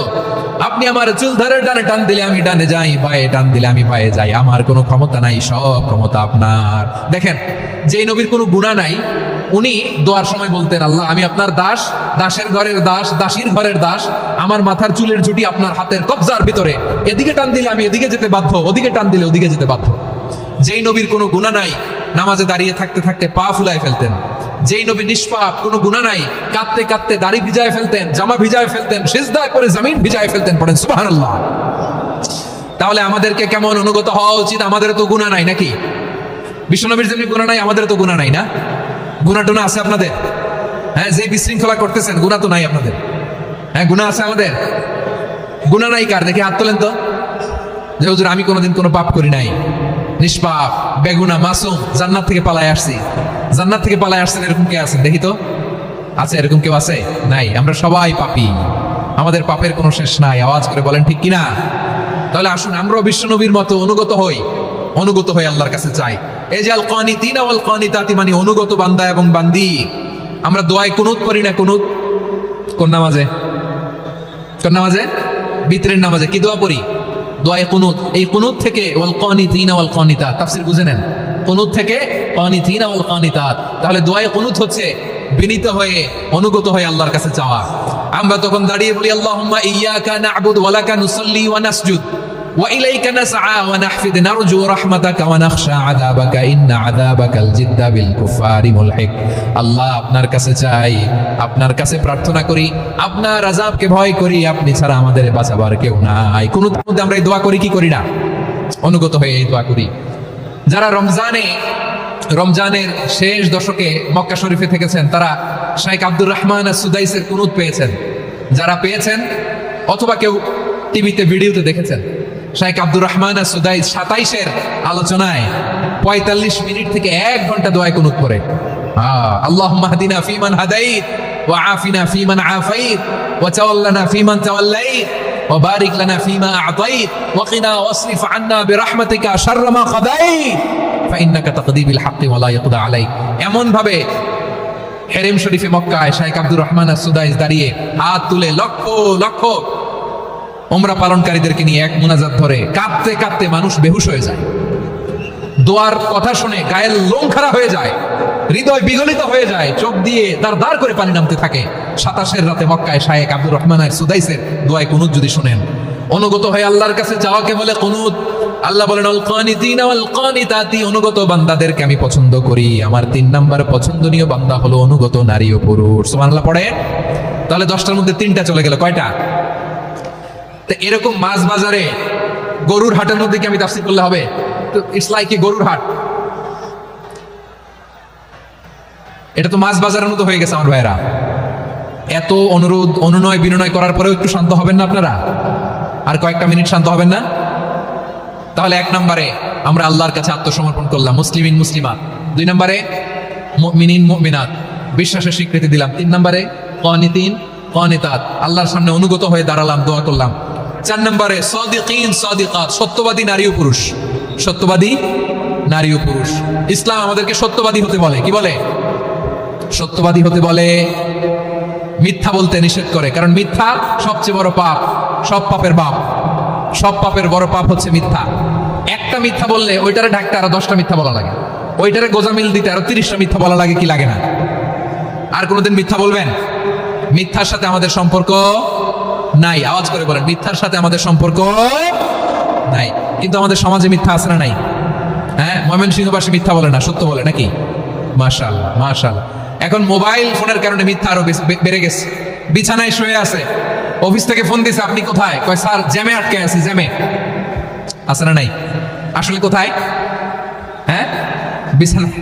আপনি আমার চুল ধরে ডানে টান দিলে আমি ডানে যাই, বায়ে টান দিলে আমি বায়ে যাই, আমার কোনো ক্ষমতা নাই, সব ক্ষমতা আপনার। দেখেন, যে নবীর কোনো গুনাহ নাই, উনি দোয়ার সময় বলতেন, আল্লাহ আমি আপনার দাস, দাসের ঘরের দাস, দাসীর ঘরের দাস, আমার মাথার চুলের ঝুঁটি আপনার হাতের কবজার ভিতরে, এদিকে টান দিলে আমি এদিকে যেতে বাধ্য, ওদিকে টান দিলে ওদিকে যেতে বাধ্য। যেই নবীর কোনো গুনাহ নাই, নামাজে দাঁড়িয়ে থাকতে থাকতে পা ফুলায় ফেলতেন। যেই নবী নিষ্পাপ, কোনো গুনাহ নাই, কাঁদতে কাঁদতে দাড়ি ভিজায় ফেলতেন, জামা ভিজায় ফেলতেন, সিজদা করে জমিন ভিজায় ফেলতেন। পড়েন সুবহানাল্লাহ। তাহলে আমাদেরকে কেমন অনুগত হওয়া উচিত? আমাদের তো গুনাহ নাই নাকি? বিশ্বনবীর যেমনি গুনাহ নাই, আমাদের তো গুনাহ নাই না? গুনাহ টুনা আছে আপনাদের? হ্যাঁ, যে বিশৃঙ্খলা করতেছেন, গুনাহ তো নাই আপনাদের? হ্যাঁ, গুনাহ আছে আমাদের? গুনাহ নাই কার? দেখে হাত তোলেন তো, যে হুজুর আমি কোনোদিন কোনো পাপ করি নাই, নিষ্পাপ, বেগুনাহ, মাসুম, জান্নাত থেকে পালায় আসছি। জান্নাত থেকে পালায় আসছেন এরকম কে আছেন দেখি তো? আছে এরকম কেউ? আছে? নাই। আমরা সবাই পাপী, আমাদের পাপের কোনো শেষ নাই। আওয়াজ করে বলেন ঠিক কিনা? তাহলে আসুন আমরাও বিশ্বনবীর মতো অনুগত হই, অনুগত হয়ে আল্লাহর কাছে চাই। এই যে আল কানিতিনা ওয়াল কানিতাতি, মানে অনুগত বান্দা এবং বান্দি। আমরা দোয়ায় কুনুত পড়ি না? কুনুত কোন নামাজে? কোন নামাজে? বিতরের নামাজে কি দোয়া পড়ি? দোয়ায়ে কুনুত। এই কুনুত থেকে ওয়াল কানিতিনা ওয়াল কানিতাত, তাফসীর বুঝে নেন। কুনুত থেকে কানিতিনা ওয়াল কানিতাত। তাহলে দোয়ায়ে কুনুত হচ্ছে বিনীত হয়ে, অনুগত হয়ে আল্লাহর কাছে চাওয়া। আমরা তখন দাঁড়িয়ে বলি, আল্লাহুম্মা ইয়্যাকা না'বুদু ওয়া লাকা নুসাল্লি ওয়া নাসজুদ ওয়া ইলাইকা নাসআ ওয়া নাহফিদ নারজু রাহমাতাকা ওয়া নাখশা আযাবাকা ইন্না আযাবাকাল জিদ্দা বিল কুফারি মুলহিক। আল্লাহ আপনার কাছে চাই, আপনার কাছে প্রার্থনা করি, আপনার আযাবকে ভয় করি, আপনি ছাড়া আমাদের বাঁচাবার কেউ নাই। কুনুত মধ্যে আমরা এই দোয়া করি কি করি না? অনুগত হয়ে এই দোয়া করি। যারা রমজানের শেষ দশকে মক্কা শরীফে থেকেছেন, তারা শাইখ আব্দুর রহমান আস-সুদাইসের কুনুত পেয়েছেন। যারা পেয়েছেন অথবা কেউ টিভিতে ভিডিওতে দেখেছেন, শাইখ আব্দুর রহমান আস-সুদাইস 27-এর আলোচনায় 45 মিনিট থেকে 1 ঘন্টা দোয়ায় কুনুত করে। আল্লাহুম্মা হদিনা ফীমান হাদাইত ওয়া আফিনা ফীমান আফাইত ওয়া তাওয়াল্লানা ফীমান তাওয়াল্লাইত ওয়া বারিক লানা ফীমা আ'তাইত ওয়া কিনা ওয়াসরিফ আন্না বিরহমাতিকা শাররা মা কাদাইত ফাইন্নাকা তাকদি বিল হাক্কি ওয়া লা ইয়াকদা আলাইক। এমন ভাবে হেরেম শরীফে মক্কায় শাইখ আব্দুর রহমান আস-সুদাইস দাঁড়িয়ে হাত তুলে লক্ষ লক্ষ উমরা পালনকারীদেরকে নিয়ে এক মুনাজাত ধরে কাঁদতে কাঁদতে মানুষ বেহুশ হয়ে যায়। দোয়ার কথা শুনে গায়ের লোম খাড়া হয়ে যায়, হৃদয় বিগলিত হয়ে যায়, চোখ দিয়ে দাঁড় করে পানি নামতে থাকে। 27-এর রাতে মক্কায় শাইখ আব্দুর রহমান আস-সুদাইসের দোয়ায় কুনুত যদি শুনেন, অনুগত হয়ে আল্লাহর কাছে যাওয়াকে বলে কুনুত। আল্লাহ বলেন, আল কানিতিনা ওয়াল কানিতাতি, অনুগত বান্দাদেরকে আমি পছন্দ করি। আমার 3 নাম্বার পছন্দনীয় বান্দা হলো অনুগত নারী ও পুরুষ। সুবহানাল্লাহ পড়ে। তাহলে 10টার মধ্যে 3টা চলে গেল, কয়টা? তো এরকম মাছ বাজারে গরুর হাটের মধ্যে কি আমি তাফসীর করলে হবে? তো ইটস লাইক এ গরুর হাট। এটা তো মাছ বাজারের মতো হয়ে গেছে আমার ভাইরা। এত অনুরোধ অনুনয় বিনয় করার পরেও একটু শান্ত হবেন না আপনারা? আর কয়েকটা মিনিট শান্ত হবেন না? তাহলে 1 নম্বরে আমরা আল্লাহর কাছে আত্মসমর্পণ করলাম, মুসলিমিন মুসলিমাত। 2 নম্বরে মুমিনিন মুমিনাত, বিশ্বাসের স্বীকৃতি দিলাম। 3 নম্বরে কানিতিন কানিতাত, আল্লাহর সামনে অনুগত হয়ে দাঁড়ালাম, দোয়া করলাম। 4 নম্বরে সাদিকিন সাদিকাত, সত্যবাদী নারী ও পুরুষ। সত্যবাদী নারী ও পুরুষ। ইসলাম আমাদেরকে সত্যবাদী হতে বলে। কি বলে? সত্যবাদী হতে বলে। মিথ্যা বলতে নিষেধ করে, কারণ মিথ্যা সবচেয়ে বড় পাপ, সব পাপের বাপ। সব পাপের বড় পাপ হচ্ছে মিথ্যা। একটা মিথ্যা বললে ওইটারে ঢাকতে আরো 10টা মিথ্যা বলা লাগে, ওইটারে গোজামিল দিতে আরো 30টা মিথ্যা বলা লাগে। কি লাগে না? আর কোনোদিন মিথ্যা বলবেন? মিথ্যার সাথে আমাদের সম্পর্ক নাই। আওয়াজ করে বলেন, মিথ্যার সাথে আমাদের সম্পর্ক নাই। কিন্তু আমাদের সমাজে মিথ্যা আছে না নাই? হ্যাঁ, ময়মনসিংহবাসী মিথ্যা বলে না, সত্য বলে নাকি? মাশাআল্লাহ মাশাআল্লাহ। এখন মোবাইল ফোনের কারণে মিথ্যা আরো বেড়ে গেছে। বিছানায় শুয়ে আছে, অফিস থেকে ফোন দিছে, আপনি কোথায়? কয় স্যার জ্যামে আটকে আছি। জ্যামে আছে না নাই? আসলে কোথায়? হ্যাঁ, বিছানায়।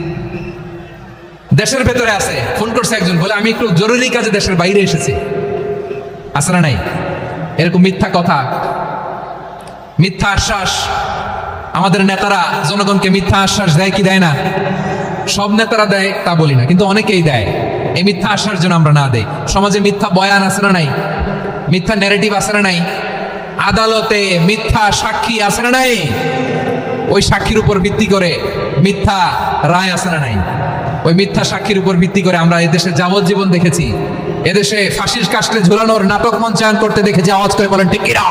দেশের ভেতরে আছে, ফোন করছে একজন, বলে আমি একটু জরুরি কাজে দেশের বাইরে এসেছি। আছে না নাই? এরকম মিথ্যা কথা, মিথ্যা আশ্বাস। আমাদের নেতারা জনগণকে মিথ্যা আশ্বাস দেয় কি দেয় না? সব নেতারা দেয় তা বলি না, কিন্তু অনেকেই দেয়। এই মিথ্যা আশ্বাস যেন আমরা না দেই। সমাজে মিথ্যা বয়ান আছে না নাই? মিথ্যা ন্যারেটিভ আছে না নাই? আদালতে মিথ্যা সাক্ষী আছে না নাই? ওই সাক্ষীর উপর ভিত্তি করে মিথ্যা রায় আছে না নাই? ওই মিথ্যা সাক্ষীর উপর ভিত্তি করে আমরা এদেশে যাবজ্জীবন দেখেছি, এদেশে ফাঁসির কাস্টে ঝুলানোর নাটক মঞ্চায়ন করতে দেখেছি। আওয়াজ করে বলেন ঠিক কিনা?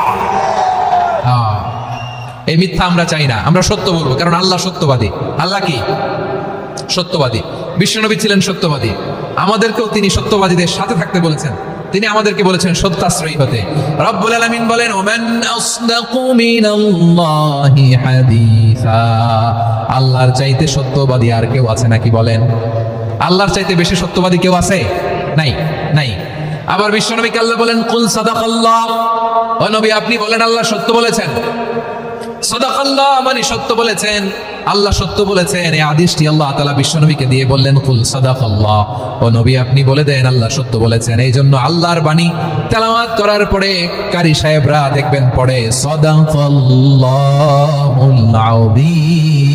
এই মিথ্যা আমরা চাই না, আমরা সত্য বলবো, কারণ আল্লাহ সত্যবাদী। আল্লাহ কি? সত্যবাদী। বিশ্বনবী ছিলেন সত্যবাদী, আমাদেরকেও তিনি সত্যবাদীদের সাথে থাকতে বলেছেন। তিনি আমাদেরকে বলেছেন সত্যাশ্রয়ী হতে। রব্বুল আলামিন বলেন, ওমান আসদাকু মিনাল্লাহি হাদিসা, আল্লাহর চাইতে সত্যবাদী আর কেউ আছে নাকি বলেন? আল্লাহর চাইতে বেশি সত্যবাদী কেউ আছে? নাই, নাই। আবার বিশ্বনবীকে আল্লাহ বলেন, কুল সাদাকাল্লাহ, ও নবী আপনি বলেন আল্লাহ সত্য বলেছেন। সাদাকাল্লাহ মানে সত্য বলেছেন, আল্লাহ সত্য বলেছেন। এই আদেশটি আল্লাহ তাআলা বিশ্বনবীকে দিয়ে বললেন, কুল সাদাকাল্লাহ, ও নবী আপনি বলে দেন আল্লাহ সত্য বলেছেন। এই জন্য আল্লাহর বাণী তেলাওয়াত করার পরে কারি সাহেবরা দেখবেন পড়ে সাদাকাল্লাহুল আযীম।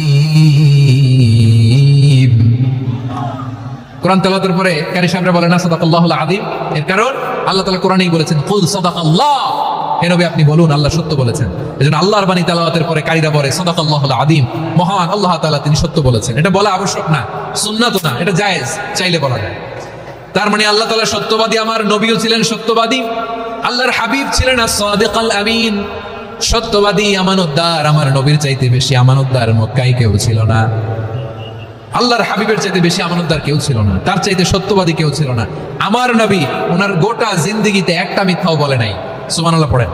কোরআন তেলাওয়াতের পরে কারি সাহেবরা বলে না সাদাকাল্লাহুল আযীম, এর কারণ আল্লাহ তাআলা কোরআনেই বলেছেন কুল সাদাকাল্লাহ, হে নবী আপনি বলুন আল্লাহ সত্য বলেছেন। এজন্য আল্লাহর বাণী তেলাওয়াতের পরে কারীরা বলে সাদাকাল্লাহুল আযীম, মহান আল্লাহ তাআলা তিনি সত্য বলেছেন। এটা বলা আবশ্যক না, সুন্নাত না, এটা জায়েজ, চাইলে বলা যায়। তার মানে আল্লাহ তাআলা সত্যবাদী, আমার নবীও ছিলেন সত্যবাদী, আল্লাহর হাবিব ছিলেন as-সাদিকাল আমিন, সত্যবাদী আমানতদার। আমার নবীর চাইতে বেশি আমানতদার মক্কায় কেউ ছিল না, আল্লাহর হাবিবের চাইতে বেশি আমানতদার কেউ ছিল না, তার চাইতে সত্যবাদী কেউ ছিল না। আমার নবী ওনার গোটা জিন্দেগিতে একটা মিথ্যাও বলে নাই। সুবহানাল্লাহ পড়েন।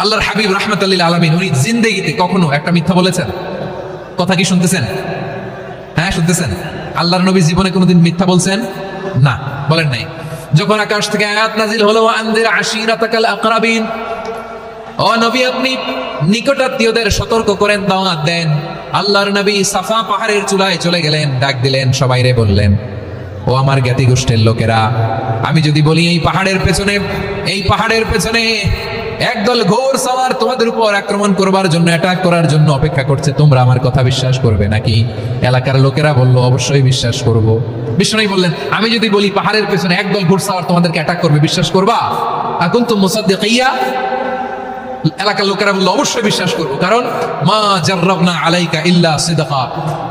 আল্লাহর হাবিব রাহমাতুল লিল আলামিন উনি জিন্দেগিতে কখনো একটা মিথ্যা বলেছেন? কথা কি শুনতেছেন? হ্যাঁ শুনতেছেন? আল্লাহর নবী জীবনে কোনোদিন মিথ্যা বলছেন? না, বলেন নাই। যখন আকাশ থেকে আয়াত নাজিল হলো আনজির আশিরাতাকাল আকরাবিন, ও নবী আপনি নিকটাত্মীয়দের সতর্ক করেন, দাওয়াত দেন। আল্লাহর নবী সাফা পাহাড়ের চূড়ায় চলে গেলেন, ডাক দিলেন, সবাইরে বললেন, ও আমার জ্ঞাতি গোষ্ঠীর লোকেরা, আমি যদি বলি এই পাহাড়ের পেছনে একদল ঘোর সাওয়ার তোমাদের উপর আক্রমণ করবার জন্য, অ্যাটাক করার জন্য অপেক্ষা করছে, তোমরা আমার কথা বিশ্বাস করবে নাকি? এলাকার লোকেরা বলল অবশ্যই বিশ্বাস করব। বিষ্ণু বললেন, আমি যদি বলি পাহাড়ের পেছনে একদল ঘোর সাওয়ার তোমাদেরকে অ্যাটাক করবে, বিশ্বাস করবা? আকুনতুম মুসাদ্দিকিয়া? এলাকার লোকেরা বললো অবশ্যই বিশ্বাস করবো, কারণ মা জাররাবনা আলাইকা ইল্লা সিদকা,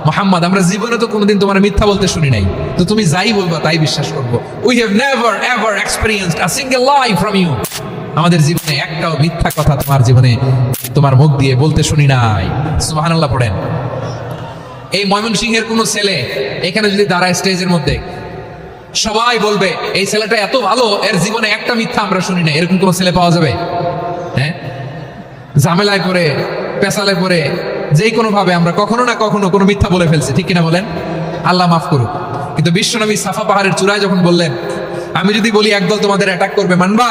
মুহাম্মদ আমরা জীবনে তো কোনোদিন তোমার মিথ্যা বলতে শুনি নাই, তো তুমি যাই বলবা তাই বিশ্বাস করবো। We have never ever experienced a single lie from you, আমাদের জীবনে একটাও মিথ্যা কথা তোমার জীবনে তোমার মুখ দিয়ে বলতে শুনি নাই। সুবহানাল্লাহ পড়েন। এই ময়মনসিংহের কোনো ছেলে এখানে যদি দাঁড়ায় স্টেজের মধ্যে, সবাই বলবে এই ছেলেটা এত ভালো, এর জীবনে একটা মিথ্যা আমরা শুনি না। এরকম কোনো ছেলে পাওয়া যাবে? হ্যাঁ, ঝামেলায় পড়ে পেশালে পড়ে যে কোনো ভাবে আমরা কখনো না কখনো কোনো মিথ্যা বলে ফেলছি, ঠিক কিনা বলেন? আল্লাহ মাফ করুক। কিন্তু বিশ্বনবী সাফা পাহাড়ের চূড়ায় যখন বললেন, আমি যদি বলি একদল তোমাদের অ্যাটাক করবে, মানবা?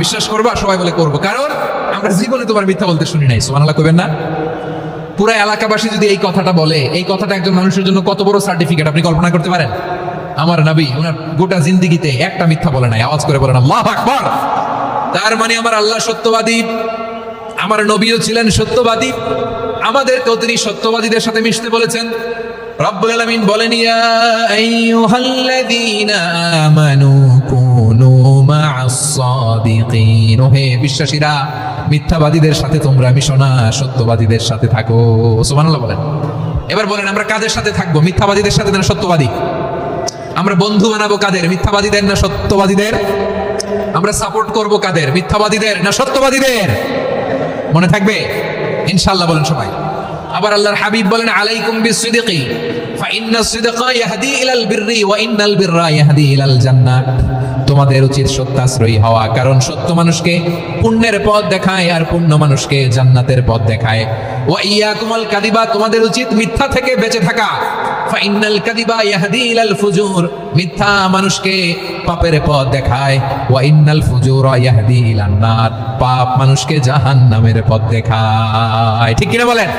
বিশ্বাস করবা? সবাই বলে করবো, কারণ আমরা জীবনে তোমার মিথ্যা বলতে শুনি নাই। সুবহানাল্লাহ কইবেন না? পুরো এলাকাবাসী যদি এই কথাটা বলে, এই কথাটা একজন মানুষের জন্য কত বড় সার্টিফিকেট আপনি কল্পনা করতে পারেন? আমার নবী ওনার গোটা জিন্দেগিতে একটা মিথ্যা বলে নাই। আওয়াজ করে বলেন আল্লাহু আকবার। তার মানে আমার আল্লাহ সত্যবাদী, আমার নবীও ছিলেন সত্যবাদী, আমাদেরকেও তিনি সত্যবাদীদের সাথে মিশতে বলেছেন। রব্বুল আলামিন বলেন ইয়া আইয়ুহাল্লাযীনা আমানু কুনু মা'আস সাদিকিন, হে বিশ্বাসীরা মিথ্যাবাদীদের সাথে তোমরা মিশো না, সত্যবাদীদের সাথে থাকো। সুবহানাল্লাহ বলেন। এবার বলেন আমরা কাদের সাথে থাকবো? মিথ্যাবাদীদের সাথে না সত্যবাদী? আমরা বন্ধু বানাবো কাদের? মিথ্যাবাদীদের না সত্যবাদীদের? আমরা সাপোর্ট করব কাদের? মিথ্যাবাদীদের না সত্যবাদীদের? মনে থাকবে ইনশাআল্লাহ বলেন সবাই। আবার আল্লাহর হাবিব বলেন আলাইকুম বিসসিদকি ফাইন্নাস সিদকা ইয়াহদি ইলাল বিররি ওয়া ইন্নাল বিররা ইয়াহদি ইলাল জান্নাহ। তোমাদের উচিত সত্যাশ্রয়ী হওয়া, কারণ সত্য মানুষকে পুণ্যের পথ দেখায় আর পুণ্য মানুষকে জান্নাতের পথ দেখায়। ওয়া ইয়াকুমুল কাযিবা, তোমাদের উচিত মিথ্যা থেকে বেঁচে থাকা। ফাইন্নাল কাযিবা ইয়াহদি ইলাল ফুজুর, মিথ্যা মানুষকে পাপের পথ দেখায়। ওয়া ইন্নাল ফুজুরা ইয়াহদি ইলান নার, পাপ মানুষকে জাহান্নামের পথ দেখায়। ঠিক কিনা বলেন?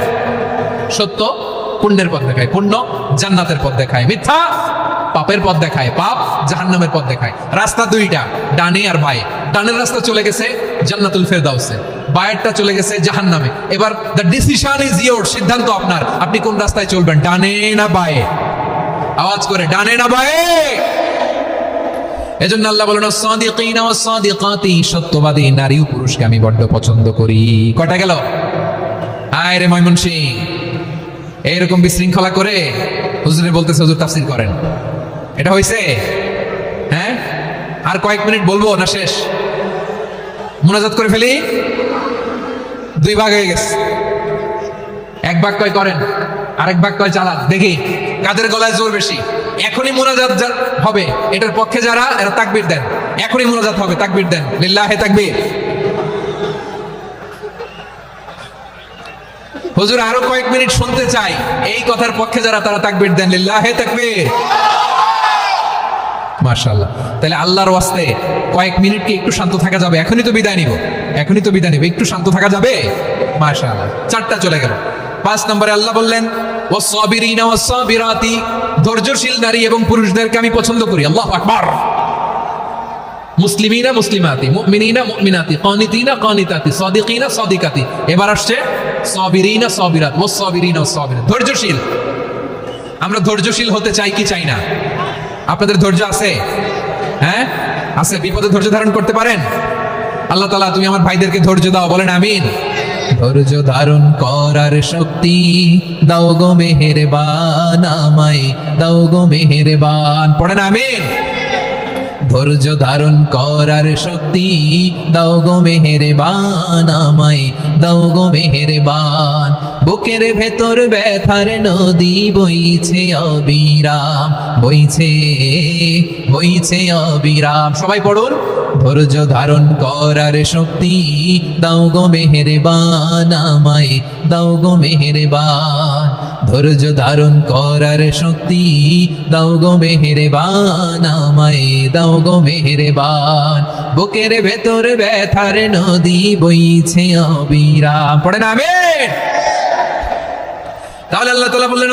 সত্য পুণ্যের পথ দেখায়, পুণ্য জান্নাতের পথ দেখায়, মিথ্যা পাপের পথ দেখায়, পাপ জাহান্নামের পথ দেখায়। রাস্তা দুইটা, ডানে আর বাঁয়ে। ডানের রাস্তা চলে গেছে জান্নাতুল ফেরদাউসে, বাঁয়েরটা চলে গেছে জাহান্নামে। এবার দ্য ডিসিশন ইজ ইয়োর, সিদ্ধান্ত আপনার, আপনি কোন রাস্তায় চলবেন, ডানে না বাঁয়ে? আওয়াজ করে ডানে না বাঁয়ে? এজন্য আল্লাহ বলেন সাদিকিনা ওয়াস সাদিকাতি, সত্যবাদী নারী ও পুরুষকে আমি বড্ড পছন্দ করি। কটা গেল? আয় রে ময়মনসিং, এইরকম বিশৃঙ্খলা করে হুজুরে বলতেছে হুজুর তাফসীর করেন, এটা হইছে? হ্যাঁ, আর কয়েক মিনিট বলবো না শেষ? মুনাজাত করে ফেলি? দুই ভাগ হয়ে গেছে, এক ভাগ কয় করেন, আরেক ভাগ কয় চালান। দেখি কাদের গলায় জোর বেশি। এখনই মুনাজাত হবে, এটার পক্ষে যারা এরা তাকবীর দেন। এখনই মুনাজাত হবে, তাকবীর দেন, লিল্লাহে তাকবীর। হুজুর আরো কয়েক মিনিট শুনতে চাই, এই কথার পক্ষে যারা তারা তাকবীর দেন, লিল্লাহে তাকবীর। মাশাআল্লাহ। তাহলে আল্লাহর ওয়াস্তে কয়েক মিনিট কি একটু শান্ত থাকা যাবে? এখনই তো বিদায় নিব, এখনই তো বিদায় নিব, একটু শান্ত থাকা যাবে? মাশাআল্লাহ। চারটা চলে গেল। 5 নম্বরে আল্লাহ বললেন ওয়াস-সাবিরিনা ওয়াস-সাবিরাতি, ধৈর্যশীল নারী এবং পুরুষদেরকে আমি পছন্দ করি। আল্লাহু আকবার। মুসলিমিনা মুসলিমাতি, মুমিনিনা মুমিনাতি, কানিতিনা কানিতাতি, সাদিকিনা সাদিকাতি। এবার আসছে সাবিরিনা সাবিরাত, ওয়াস-সাবিরিনা ওয়াস-সাবিরাত, ধৈর্যশীল। আমরা ধৈর্যশীল হতে চাই কি চাই না? আপনাদের ধৈর্য আছে? হ্যাঁ আছে? বিপদে ধৈর্য ধারণ করতে পারেন? আল্লাহ তাআলা তুমি আমার ভাইদেরকে ধৈর্য দাও, বলেন আমিন। ধৈর্য ধারণ করার শক্তি দাও গো মেহেরবান, আমায় দাও গো মেহেরবান, পড়েন আমিন। ধৈর্য ধারণ করার শক্তি দাও গো মেহেরবান, আমায় দাও গো মেহেরবান। বুকের ভেতর ব্যথার নদী বইছে অবিরাম, বইছে বইছে অবিরাম। সবাই পড়ুন, ধৈর্য ধারণ করার শক্তি দাও গো মেহেরবান, আমায় দাও গো মেহেরবান। ধৈর্য ধারণ করার শক্তি দাও গো মেহেরবান, আমায় দাও গো মেহেরবান। বুকের ভেতর ব্যথার নদী বইছে অবিরাম, পড়েন আমিন। তাহলে আল্লাহ তাআলা বললেন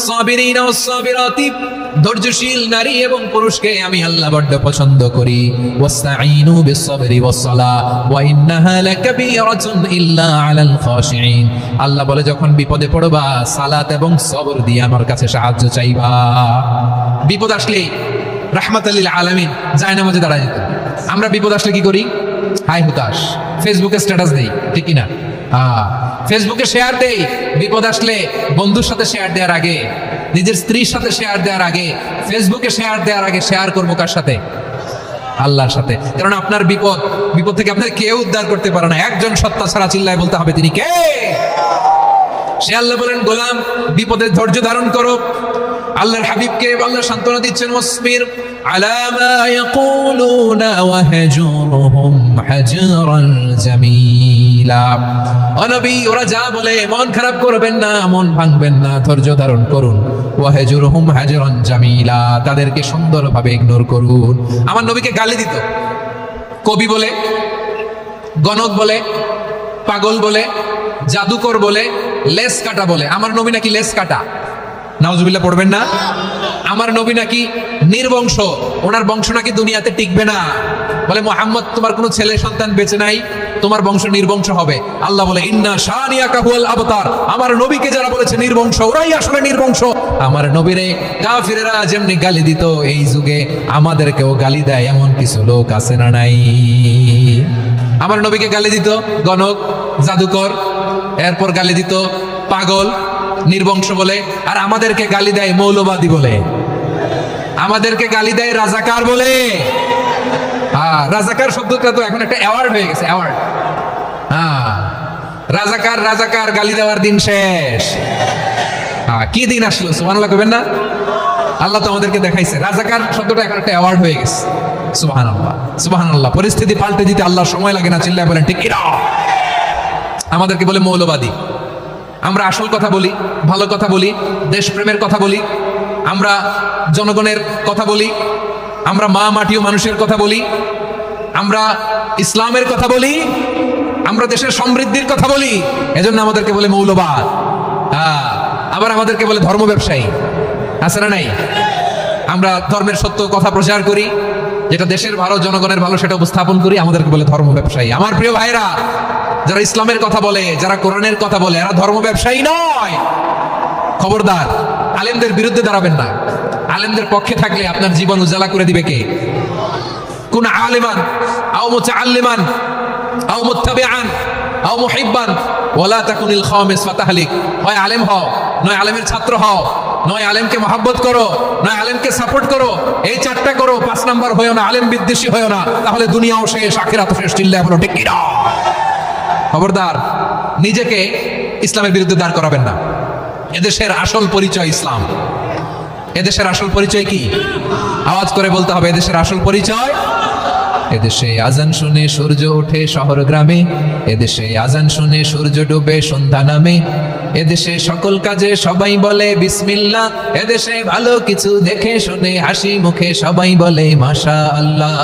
সাবিরিনা ওয়াস-সাবিরাতি, ধৈর্যশীল নারী এবং পুরুষকে আমি আল্লাহ বড় পছন্দ করি। ওয়াসতাঈনু বিস-সাবরি ওয়াস-সালাহ ওয়া ইন্নাহা লাকাবীরাতুন ইল্লা আলাল খাশিঈন। আল্লাহ বলে যখন বিপদে পড়বা সালাত এবং সবর দিয়ে আমার কাছে সাহায্য চাইবা। বিপদ আসলে রাহমাতাল লিল আলামিন জায়নামাজে দাঁড়ায় যেত। আমরা বিপদ আসলে কি করি? হাই হুতাশ, ফেসবুকে স্ট্যাটাস দেই, ঠিক কি না? ফেসবুকে শেয়ার দেই। বিপদ আসলে বন্ধুর সাথে শেয়ার দেওয়ার আগে, নিজের স্ত্রীর সাথে শেয়ার দেওয়ার আগে, ফেসবুকে শেয়ার দেওয়ার আগে শেয়ার করবো কার সাথে? আল্লাহর সাথে। কারণ আপনার বিপদ থেকে আপনার কেউ উদ্ধার করতে পারে না, একজন সত্তা ছাড়া চিল্লায় বলতে হবে তিনি কে? সে আল্লাহ বলেন গোলাম বিপদে ধৈর্য ধারণ করো। আল্লাহর হাবিবকে আল্লাহ সান্ত্বনা দিচ্ছেন ওয়াসবির আলা মা ইয়াকুলুনা ওয়াহজুরহুম হাজরান জামিলা। ও নবী, ওরা যা বলে মন খারাপ করবেন না, মন ভাঙবেন না, ধৈর্য ধারণ করুন। ওয়াহজুরহুম হাজরান জামিলা, তাদেরকে সুন্দরভাবে ইগনোর করুন। আমার নবীকে গালি দিত কবি বলে, গণক বলে, পাগল বলে, জাদুকর বলে, লেস কাটা বলে। আমার নবী নাকি লেস কাটা? নাউজুবিল্লাহ পড়বেন না? আমার নবী নাকি নির্বংশ, ওনার বংশ নাকি দুনিয়াতে টিকবে না। বলে মুহাম্মদ, তোমার কোনো ছেলে সন্তান বেঁচে নাই, তোমার বংশ নির্বংশ হবে। আল্লাহ বলে ইন্না শানিয়াকা হুয়াল আবতার, আমার নবীকে যারা বলেছে নির্বংশ, ওরাই আসলে নির্বংশ। আমার নবীরে কাফিরেরা যেমনি গালি দিত, এই যুগে আমাদেরকেও গালি দেয় এমন কিছু লোক আছে না নাই? আমার নবীকে গালি দিত গণক, জাদুকর, এরপর গালি দিত পাগল, নির্বংশ বলে। আর আমাদেরকে গালি দেয় মৌলবাদী বলে, আমাদেরকে গালি দেয় রাজাকার বলে। হ্যাঁ, রাজাকার শব্দটা তো এখন একটা অ্যাওয়ার্ড হয়ে গেছে, অ্যাওয়ার্ড। হ্যাঁ, রাজাকার রাজাকার গালি দেওয়ার দিন শেষ। হ্যাঁ, কি দিন আসলো, সুবহানাল্লাহ কইবেন না? আল্লাহ তো আমাদেরকে দেখাইছে, রাজাকার শব্দটা এখন একটা অ্যাওয়ার্ড হয়ে গেছে। সুবহানাল্লাহ, সুবহানাল্লাহ। পরিস্থিতি পাল্টে দিতে আল্লাহর সময় লাগে না, চিল্লায় বলেন ঠিক কিনা? আমাদেরকে বলে মৌলবাদী। আমরা আসল কথা বলি, ভালো কথা বলি, দেশপ্রেমের কথা বলি, আমরা জনগণের কথা বলি, আমরা মা মাটি ও মানুষের কথা বলি, আমরা ইসলামের কথা বলি, আমরা দেশের সমৃদ্ধির কথা বলি, এজন্য আমাদেরকে বলে মৌলবাদ। হ্যাঁ, আবার আমাদেরকে বলে ধর্ম ব্যবসায়ী, আছে না নাই? আমরা ধর্মের সত্য কথা প্রচার করি, যেটা দেশের ভালো, জনগণের ভালো, সেটা উপস্থাপন করি, আমাদেরকে বলে ধর্ম ব্যবসায়ী। আমার প্রিয় ভাইরা, যারা ইসলামের কথা বলে, যারা কোরআনের কথা বলে, এরা ধর্ম ব্যবসায়ী নয়। খবরদার, আলেমদের বিরুদ্ধে দাঁড়াবেন না। আলেমদের পক্ষে থাকলে আপনার জীবন উজালা করে দিবে কে? কোন আলেমান আও মুতাআল্লিমান আও মুত্তাবিআন আও মুহিব্বান ওয়ালা তাকুনিল খামিস ফাতাহলিক। হয় আলেম হও, নয় আলেমের ছাত্র হও, নয় আলেমকে মহব্বত করো, নয় আলেমকে সাপোর্ট করো। এই চারটা করো, 5 নাম্বার হয়ো না, আলেম বিদ্বেষী হয়ো না, তাহলে দুনিয়াও শেষ, আখিরাতও শেষ। চিল্লায় বলো ঠিক কিনা? খবরদার, নিজেকে ইসলামের বিরুদ্ধে দাঁড় করাবেন না। এদেশের আসল পরিচয় ইসলাম। এদেশের আসল পরিচয় কি? আওয়াজ করে বলতে হবে, এদেশের আসল পরিচয়। এদেশে আজান শুনে সূর্য ওঠে শহর গ্রামে, এদেশে আজান শুনে সূর্য ডুবে সন্ধ্যা নামে, এদেশে সকল কাজে সবাই বলে বিসমিল্লাহ, এদেশে ভালো কিছু দেখে শুনে হাসি মুখে সবাই বলে মাশাআল্লাহ,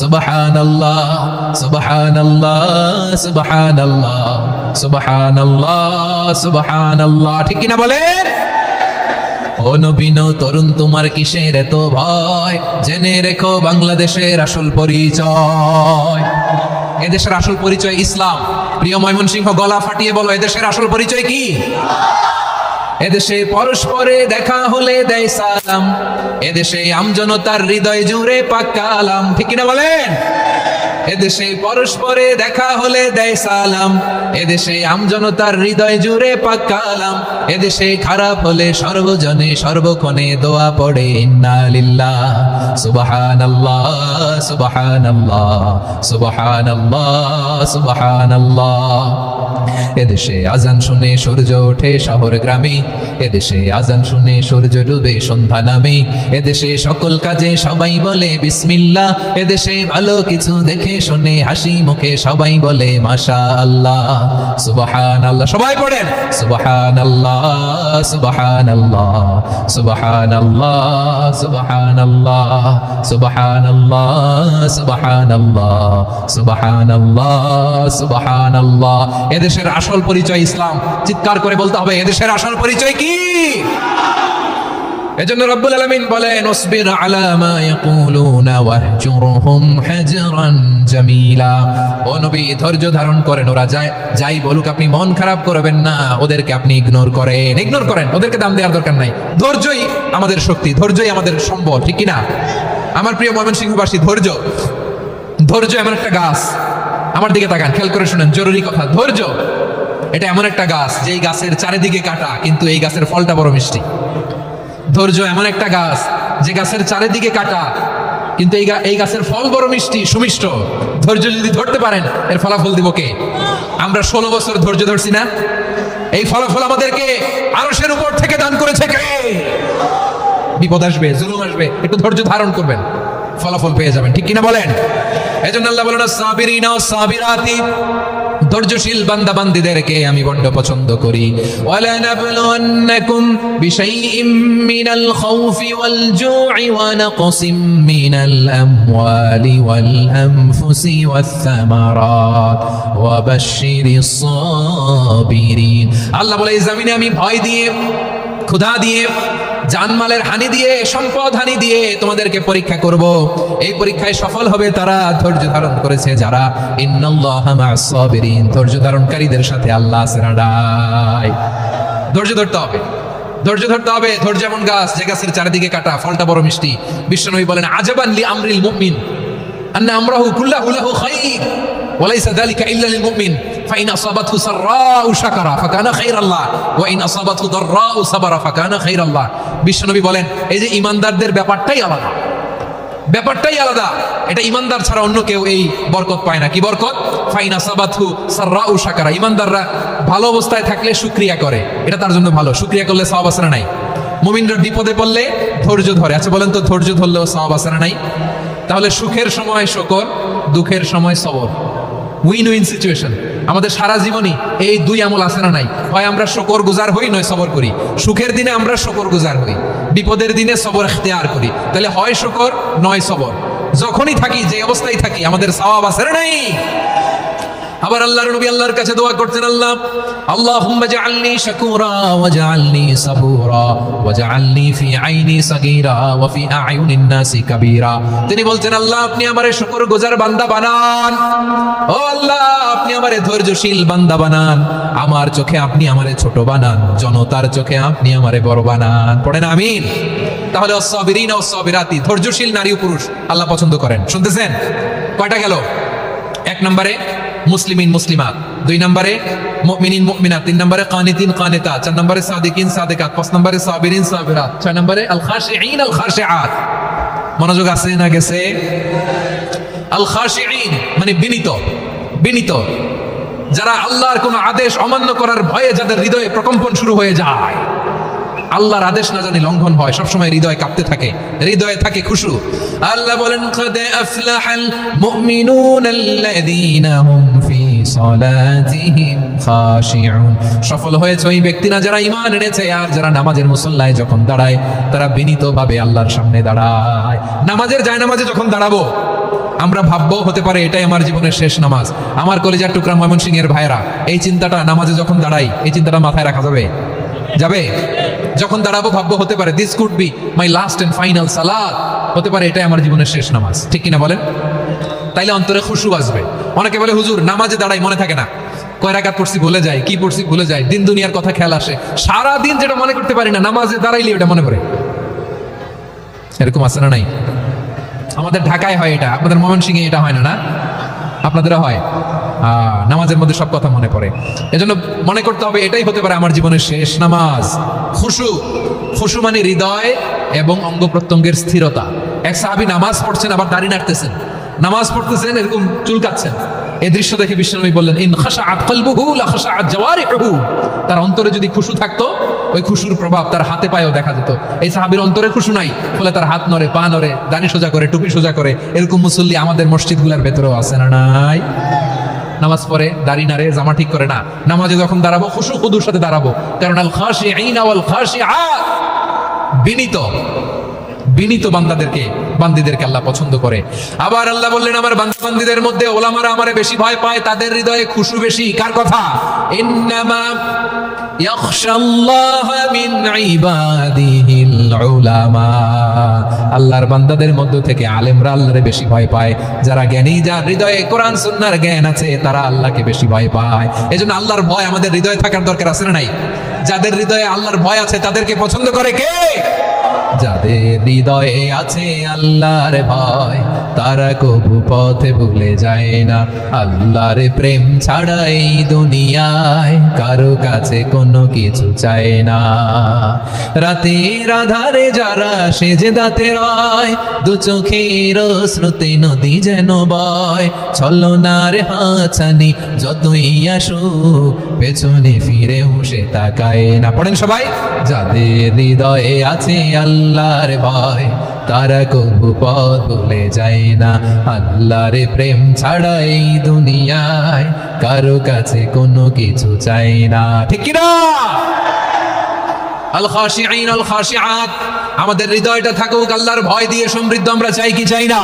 সুবহানাল্লাহ, সুবহানাল্লাহ, সুবহানাল্লাহ, সুবহানাল্লাহ, সুবহানাল্লাহ। ঠিক কিনা বলেন? ও নবীন তরুণ, তোমার কিসের এত ভয়? জেনে রেখো বাংলাদেশের আসল পরিচয়। এদেশের আসল পরিচয় ইসলাম। প্রিয় ময়মনসিংহ, গলা ফাটিয়ে বলো, এদেশের আসল পরিচয় কি? এদেশে পরস্পরে দেখা হলে দেয় সালাম, এদেশে আমজনতার হৃদয় জুড়ে পাক্কা আলাম। ঠিক কিনা বলেন? এদেশে পরস্পরে দেখা হলে দেয় সালাম, এদেশে আমজনতার হৃদয় জুড়ে পাক্কা আলাম, এদেশে খারাপ হলে সর্বজনে সর্বক্ষণে দোয়া পড়ে ইন্না লিল্লাহ, সুবহানাল্লাহ, সুবহানাল্লাহ, সুবহানাল্লাহ, সুবহানাল্লাহ। এদেশে আজান শুনে সূর্য ওঠে শহর গ্রামে, এদেশে আজান শুনে সূর্য ডুবে সন্ধ্যা নামে, এদেশে সকল কাজে সবাই বলে বিসমিল্লাহ, এদেশে ভালো কিছু দেখে শুনে হাসি মুখে সবাই বলে মাশাআল্লাহ, সুবহানাল্লাহ। সবাই পড়েন সুবহানাল্লাহ, সুবহানাল্লাহ, সুবহানাল্লাহ, সুবহানাল্লাহ, সুবহানাল্লাহ, সুবহানাল্লাহ, সুবহানাল্লাহ, সুবহানাল্লাহ। এদেশের আসল পরিচয় ইসলাম। চিৎকার করে বলতে হবে, এদেশের আসল পরিচয় কি? এজন্য রব্বুল আলামিন বলেন উসবির আলা মা ইয়াকুলুনা ওয়াহজুরহুম হাজরান জামিলা। ও নবী, ধৈর্য ধারণ করেন, ওরা যাই বলুক আপনি মন খারাপ করবেন না, ওদেরকে আপনি ইগনোর করেন, ওদেরকে দাম দেওয়ার দরকার নাই। ধৈর্যই আমাদের শক্তি, ধৈর্যই আমাদের সম্বল। ঠিক কিনা? আমার প্রিয় ময়মনসিংহবাসী, ধৈর্য এমন একটা গাছ। আমার দিকে তাকান, খেয়াল করে শুনেন, জরুরি কথা। ধৈর্য এটা এমন একটা গাছ, যেই গাছের চারিদিকে কাটা, কিন্তু এই গাছের ফলটা বড় মিষ্টি। ধৈর্য এমন একটা গাছ, যে গাছের চারিদিকে কাটা, কিন্তু এই গাছের ফল বড় মিষ্টি, সুমিষ্ট। ধৈর্য যদি ধরতে পারেন, এর ফলাফল দিব কে? আমরা 16 বছর ধৈর্য ধরছি না? এই ফলাফল আমাদেরকে আরশের উপর থেকে দান করেছে কে? বিপদ আসবে, জুলুম আসবে, একটু ধৈর্য ধারণ করবেন, ফলাফল পেয়ে যাবেন। ঠিক কিনা বলেন? এজন্য আল্লাহ বলেন সাবিরিনা ওয়াস সাবিরাতি, ধৈর্যশীল বান্দা বান্দীদেরকে আমি বড় পছন্দ করি। ওয়ালা নাবলুওয়ান্নাকুম বিশাইইম মিনাল খাউফি ওয়াল জু'i ওয়া নাকসিম মিনাল আমওয়ালি ওয়াল আনফুসি ওয়াস সামারাত ওয়া বাশশিরিস সাবিরিন। আল্লাহ বলে, এই জমিনে আমি ভয় দিয়ে, ক্ষুধা দিয়ে, জানমালের হানি দিয়ে, সম্পদ হানি দিয়ে তোমাদেরকে পরীক্ষা করব। এই পরীক্ষায় সফল হবে তারা ধৈর্য ধারণ করেছে যারা। ইন্নাল্লাহা মা'আস সাবিরিন, ধৈর্য ধারণকারীদের সাথে আল্লাহ আছে নাড়াই। ধৈর্য ধরতে হবে, ধৈর্য ধরতে হবে। ধৈর্য যেমন গাছ, যে গাছের চারিদিকে কাটা, ফলটা বড় মিষ্টি। বিশ্বনবী বলেন, আজাবান লি আমরিল মুমিন আন্না আমরাহু কুল্লাহু লাহু খায়র ওয়া লাইসা যালিকা ইল্লা লিল মুমিন ফাইন আসাবাতহু সাররাউ শাকারা ফাকানা খায়রাল্লাহ ওয়া ইন আসাবাতহু দাররাউ সাবারা ফাকানা খায়রাল্লাহ। বিশ্বনবী বলেন, এই যে ঈমানদারদের ব্যাপারটাই আলাদা, ব্যাপারটাই আলাদা। এটা ঈমানদার ছাড়া অন্য কেউ এই বরকত পায় না। কি বরকত? ফাইন আসাবাতহু সাররাউ শাকারা। ঈমানদাররা ভালো অবস্থায় থাকলে শুকরিয়া করে, এটা তার জন্য ভালো। শুকরিয়া করলে সওয়াব আছে না নাই? মুমিনরা বিপদে পড়লে ধৈর্য ধরে। আচ্ছা বলেন তো, ধৈর্য ধরলেও সওয়াব আছে না নাই? তাহলে সুখের সময় শুকর, দুঃখের সময় সবর। Win win situation. আমাদের সারা জীবনই এই দুই আমল আছে না নাই? হয় আমরা শুকর গুজার হই, নয় সবর করি। সুখের দিনে আমরা শুকর গুজার হই, বিপদের দিনে সবর ইখতিয়ার করি। তাহলে হয় শুকর নয় সবর। যখনই থাকি, যে অবস্থায় থাকি, আমাদের সওয়াব আছে না নাই? আবার আল্লাহর নবী আল্লাহর কাছে দোয়া করতেন, আল্লাহ আল্লাহুম্মা জাআলনি শাকুরা ওয়া জাআলনি সাবুরা ওয়া জাআলনি ফি আইনি সাগীরা ওয়া ফি আ'য়ুনিন নাসি কাবীরা। তিনি বলতেন, আল্লাহ আপনি আমারে শুকরগুজার বান্দা বানান। ও আল্লাহ, আপনি আমারে ধৈর্যশীল বান্দা বানান। আমার চোখে আপনি আমারে ছোট বানান, জনতার চোখে আপনি আমারে বড় বানান। পড়েন আমিন। তাহলে আস-সাবিরিনা ওয়াস-সাবিরাতি, ধৈর্যশীল নারী ও পুরুষ আল্লাহ পছন্দ করেন। শুনতেছেন? কয়টা গেল? এক নম্বরে মুসলিমিন মুসলিমাত, দুই নম্বরে মুমিনিন মুমিনাত, তিন নম্বরে কানিতিন কানিতাত, চার নম্বরে সাদিকিন সাদিকাত, পাঁচ নম্বরে সাবিরিন সাবিরাত, ছয় নম্বরে আল খাশিঈন আল খাশিআত। মনোযোগ আছে না গেছে? আল খাশিঈন মানে বিনীত, বিনীত, যারা আল্লাহর কোন আদেশ অমান্য করার ভয়ে যাদের হৃদয়ে প্রকম্পন শুরু হয়ে যায়, আল্লাহর আদেশ না জানি লঙ্ঘন হয়, সবসময় হৃদয় কাঁপতে থাকে, হৃদয়ে থাকে খুশু। আল্লাহ বলেন, কাদ আফলাহাল মুমিনুনাল্লাযীনা হুম ফি সালাতিহিম খাশিউন। সফল হয়েছে ওই ব্যক্তি না যারা ঈমান এনেছে আর যারা নামাজের মুসল্লায় যখন দাঁড়ায় তারা বিনীতভাবে আল্লাহর সামনে দাঁড়ায়। নামাজের জায়নামাজে যখন দাঁড়াবো আমরা ভাববো হতে পারে এটাই আমার জীবনের শেষ নামাজ। আমার কলিজার টুকরা ময়মনসিংহের ভাইরা, এই চিন্তাটা নামাজে যখন দাঁড়াই, এই চিন্তাটা মাথায় রাখা যাবে? যাবে? যখন দাঁড়াবো ভাববো হতে পারে this could be my last and final সালাত, হতে পারে এটাই আমার জীবনের শেষ নামাজ। ঠিক কিনা বলেন? তাইলে অন্তরে খুশু আসবে। অনেকে বলে, হুজুর নামাজে দাঁড়াই মনে থাকে না, কয় রাকাত পড়ছি ভুলে যায়, কি পড়ছি ভুলে যায়, দিন দুনিয়ার কথা খেয়াল আসে, সারা দিন যেটা মনে করতে পারি না নামাজে দাঁড়াইলে ওটা মনে পড়ে। এরকম আছে না নাই? আমাদের ঢাকায় হয় এটা, আপনাদের ময়মনসিংহে এটা হয় না? না আপনাদেরও হয়? নামাজের মধ্যে সব কথা মনে পড়ে। এজন্য মনে করতে হবে এটাই হতে পারে আমার জীবনের শেষ নামাজ। খুশু, খুশু মানে হৃদয় এবং অঙ্গ প্রত্যঙ্গের স্থিরতা। এক সাহাবী নামাজ পড়ছেন আবার দাড়ি নাড়তেছেন, নামাজ পড়তেছেন এরকম চুলকাচ্ছেন। এই দৃশ্য দেখে বিশ্বনবী বললেন, ইন খাশাআত কলবুহু লা খাশাআত জাওয়ারিহু। তার অন্তরে যদি খুশু থাকতো, ওই খুশুর প্রভাব তার হাতে পায়েও দেখা যেত। এই সাহাবীর অন্তরে খুশু নাই, ফলে তার হাত নড়ে, পা নড়ে, দাড়ি সোজা করে, টুপি সোজা করে। এরকম মুসল্লি আমাদের মসজিদগুলোর ভেতরেও আছে না নাই? নামাজ পড়ে, দাড়ি নাড়ে, জামা ঠিক করে না, নামাজে যখন দাঁড়াবো খুশু খুদুর সাথে দাঁড়াবো। কারণ আল খাশিঈনা ওয়াল খাশিআত, বিনীত, বিনীত বান্দাদেরকে, বান্দীদেরকে আল্লাহ পছন্দ করে। আবার আল্লাহ বললেন, আমার বান্দীদের মধ্যে ওলামারা আমারে বেশি ভয় পায়, তাদের হৃদয়ে খুশু বেশি। কার কথা? ইন্নামা ইয়াখশাল্লাহ মিন ইবাদিহিল উলামা। আল্লাহর বান্দাদের মধ্য থেকে আলেমরা আল্লাহরে বেশি ভয় পায়। যারা জ্ঞানী, যার হৃদয়ে কোরআন সুন্নাহর জ্ঞান আছে, তারা আল্লাহকে বেশি ভয় পায়। এজন্য আল্লাহর ভয় আমাদের হৃদয়ে থাকার দরকার আছে না নাই? যাদের হৃদয়ে আল্লাহর ভয় আছে তাদেরকে পছন্দ করে কে? যাদের হৃদয়ে আছে আল্লাহর ভয়, তারা কবু পথে ভুলে যায় না। আল্লাহর প্রেম ছাড়া এই দুনিয়ায় কারো কাছে কোনো কিছু চায় না। রাতের আধারে যারা সেজদাতে রয়, দু চোখের স্রোতে নদী যেন বয়। ছলনার হাতছানি যতই আসুক, পেছনে ফিরেও সে তাকায় না। পড়েন সবাই, যাদের হৃদয়ে আছে আল্লাহর ভয়, তারা কবু পথ ভুলে যায় না। আল্লাহর প্রেম ছাড়া এই দুনিয়ায় কারো কাছে কোনো কিছু চাই না। ঠিক কি না? আল খাশিঈন আল খাশিআত, আমাদের হৃদয়টা থাকুক আল্লাহর ভয় দিয়ে সমৃদ্ধ। আমরা চাই কি চাই না?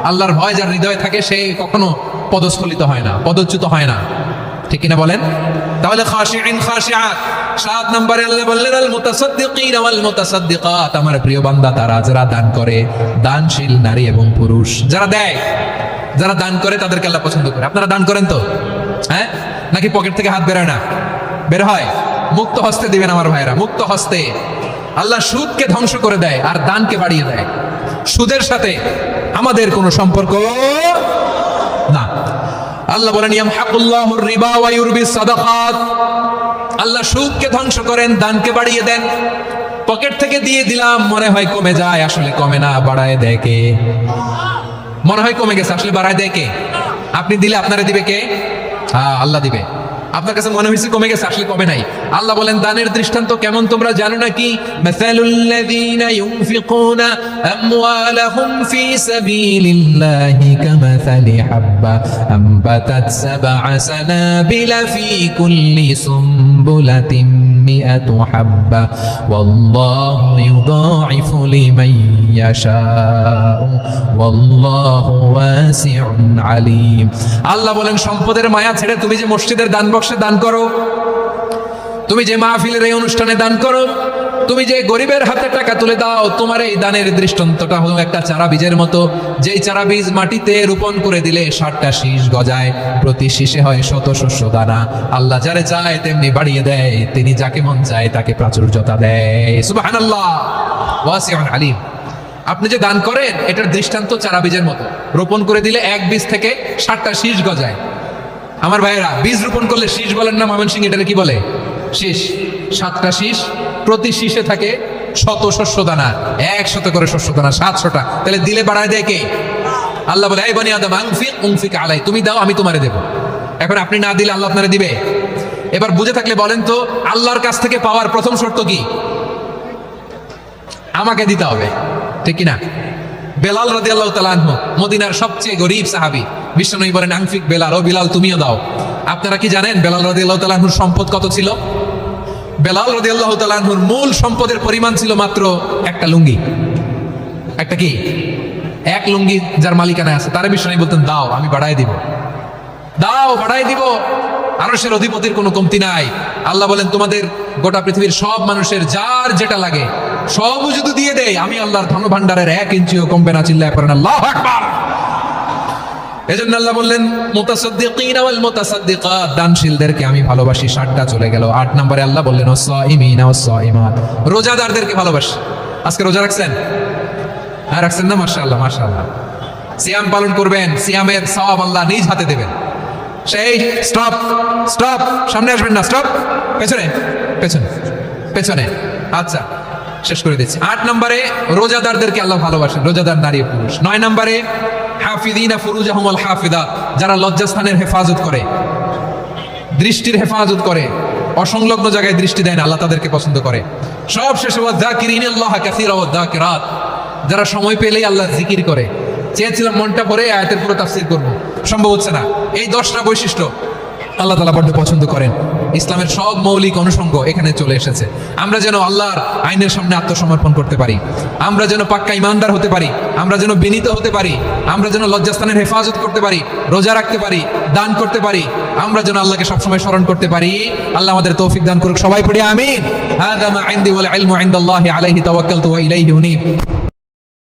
আল্লাহর ভয় যার হৃদয়ে থাকে সে কখনো পদস্খলিত হয় না, পদচ্যুত হয় না। ঠিক কিনা বলেন? তাহলে খাশিঈন খাশিআত। 7 নম্বরে আল্লাহ বললেন আল মুতাসাদ্দিকিন ওয়াল মুতাসাদ্দিকাত, আমার প্রিয় বান্দা তারা যারা দান করে, দানশীল নারী এবং পুরুষ যারা দেয়, যারা দান করে তাদেরকে আল্লাহ পছন্দ করে। আপনারা দান করেন তো? হ্যাঁ, নাকি পকেট থেকে হাত বের হয় না? বের হয়। মুক্ত হস্তে দিবেন আমার ভাইরা, মুক্ত হস্তে। আল্লাহ সুদকে ধ্বংস করে দেয় আর দানকে বাড়িয়ে দেয়। সুদের সাথে আমাদের কোনো সম্পর্ক না। আল্লাহ বলেন ইয়ামহাকুল্লাহুর রিবা ওয়া ইউরবিস সাদাকাত, আল্লাহ সুদকে ধ্বংস করেন, দানকে বাড়িয়ে দেন। পকেট থেকে দিয়ে দিলাম, মনে হয় কমে যায়, আসলে কমে না, বাড়ায় দেয় কে? মনে হয় কমে গেছে, আসলে বাড়ায় দেয় কে? আপনি দিলে আপনারে দিবে কে? আল্লাহ দিবে। আপনার কাছে মনে হয়েছে কমে গেছে, আসলে কমে নাই। আল্লাহ বলেন দানের দৃষ্টান্ত কেমন তোমরা জানো নাকি? মাসালুল্লাযীনা ইউনফিকুনা আমওয়ালাহুম ফী সাবিলিল্লাহি কামাসালি হাব্বা আনবাতাত সাবআ সানাবিলা ফী কুল্লি সুমবুলাতিন মিআতু হাব্বা ওয়াল্লাহু ইউদাঈফু লিমান ইয়াশাউ ওয়াল্লাহু ওয়াসিউন আলীম। আল্লাহ বলেন সম্পদের মায়া ছেড়ে তুমি যে মসজিদের দান বক্সে দান করো, তুমি যে মাহফিলের এই অনুষ্ঠানে দান করো, তুমি যে গরিবের হাতে টাকা তুলে দাও, তোমার এই দানের দৃষ্টান্তটা হলো একটা চারা বীজের মতো। যেই চারা বীজ মাটিতে রোপণ করে দিলে 60টা শীষ গজায়, প্রতি শীষে হয় শত শস্য দানা। আল্লাহ যারে চায় তেমনি বাড়িয়ে দেয়, তিনি যাকে মন চায় তাকে প্রাচুর্যতা দেয়। সুবহানাল্লাহ, ওয়াসিউন আলীম। আপনি যে দান করেন এটার দৃষ্টান্ত চারা বীজের মতো, রোপণ করে দিলে এক বীজ থেকে 60টা শীষ গজায়। আমার ভাইয়েরা, বীজ রোপণ করলে শীষ বলেন না ময়মনসিংহ, এটাকে কি বলে? শীষ। 7টা শীষ, প্রতি শীষে থাকে শত শস্য দানা, 100 করে শস্য দানা, 700টা। তাহলে দিলে বাড়ায় দেয় কে? আল্লাহ বলে এই বনি আদম আনফিক উনফিক আলাই, তুমি দাও আমি তোমারে দেব। এখন আপনি না দিলে আল্লাহ আপনারে দিবে? এবার বুঝে থাকলে বলেন তো, আল্লাহর কাছ থেকে পাওয়ার প্রথম শর্ত কি? আমাকে দিতে হবে, ঠিক কিনা? বেলাল রাদিয়াল্লাহু তাআলা আনহু মদিনার সবচেয়ে গরীব সাহাবী, বিশ্বনবী বলেন আনফিক বেলাল, ও বেলাল তুমিও দাও। আপনারা কি জানেন বেলাল রাদিয়াল্লাহু তাআলা আনহুর সম্পদ কত ছিল? বেলাল রাদিয়াল্লাহু তাআলা আনহুর মূল সম্পদের পরিমাণ ছিল মাত্র একটা লুঙ্গি। একটা কি? এক লুঙ্গি যার মালিকানা আছে তারে বিশ্বনবী বলতেন দাও আমি বাড়ায় দিব, দাও বাড়ায় দিব। আরশের অধিপতির কোনো কমতি নাই। আল্লাহ বলেন তোমাদের গোটা পৃথিবীর সব মানুষের যার যেটা লাগে সব যদি দিয়ে দেয়, আমি আল্লাহর ধন ভান্ডারের 1 ইঞ্চিও কমবে না। চিল্লায় পড়েন আল্লাহু আকবার। এজন্য আল্লাহ বললেন মুতাসাদ্দিকিনা ওয়াল মুতাসাদ্দিকাত, দানশীলদেরকে আমি ভালোবাসি। 7টা চলে গেল। 8 নম্বরে আল্লাহ বললেন ওয়াসাইমিনা ওয়াসাইমাত, রোজাদারদেরকে ভালোবাসি। আজকে রোজা রাখছেন? হ্যাঁ রাখছেন না? মাশাআল্লাহ মাশাআল্লাহ। সিয়াম পালন করবেন, সিয়ামের সওয়াব আল্লাহ নিজ হাতে দেবেন। সেই স্টপ স্টপ, সামনে আসবেন না, স্টপ, পেছনে পেছনে পেছনে। আচ্ছা শেষ করে দিচ্ছি। 8 নম্বরে রোজাদারদেরকে আল্লাহ ভালোবাসেন, রোজাদার নারী পুরুষ। 9 নম্বরে হাফিদিনা ফুরুজাহুম ওয়াল হাফিদাত, যারা লজ্জাস্থানের হেফাজত করে, দৃষ্টির হেফাজত করে, অসংলগ্ন জায়গায় দৃষ্টি দেয় না, আল্লাহ তাদেরকে পছন্দ করে। সব শেষে ওয়াযাকিরিনাল্লাহ কাসীরা ওয়াযাকিরাত, যারা সময় পেলেই আল্লাহ জিকির করে। চেয়েছিলাম মনটা ভরে আয়াতের পুরো তাফসীর করব, সম্ভব হচ্ছে না। এই 10টা বৈশিষ্ট্য আল্লাহ তাআলা বড় পছন্দ করেন। ইসলামের সব মৌলিক অনুষঙ্গ এখানে চলে এসেছে। আমরা যেন আল্লাহর আইনের সামনে আত্মসমর্পণ করতে পারি, আমরা যেন পাক্কা ইমানদার হতে পারি, আমরা যেন বিনীত হতে পারি, আমরা যেন লজ্জাস্থানের হেফাজত করতে পারি, রোজা রাখতে পারি, দান করতে পারি, আমরা যেন আল্লাহকে সবসময় স্মরণ করতে পারি। আল্লাহ আমাদের তৌফিক দান করুক। সবাই পড়ি আমিন। হাযা মা ইনদি ওয়াল ইলমু ইনদাল্লাহি আলাইহি তাওয়াক্কালতু ওয়া ইলাইহি উনীব।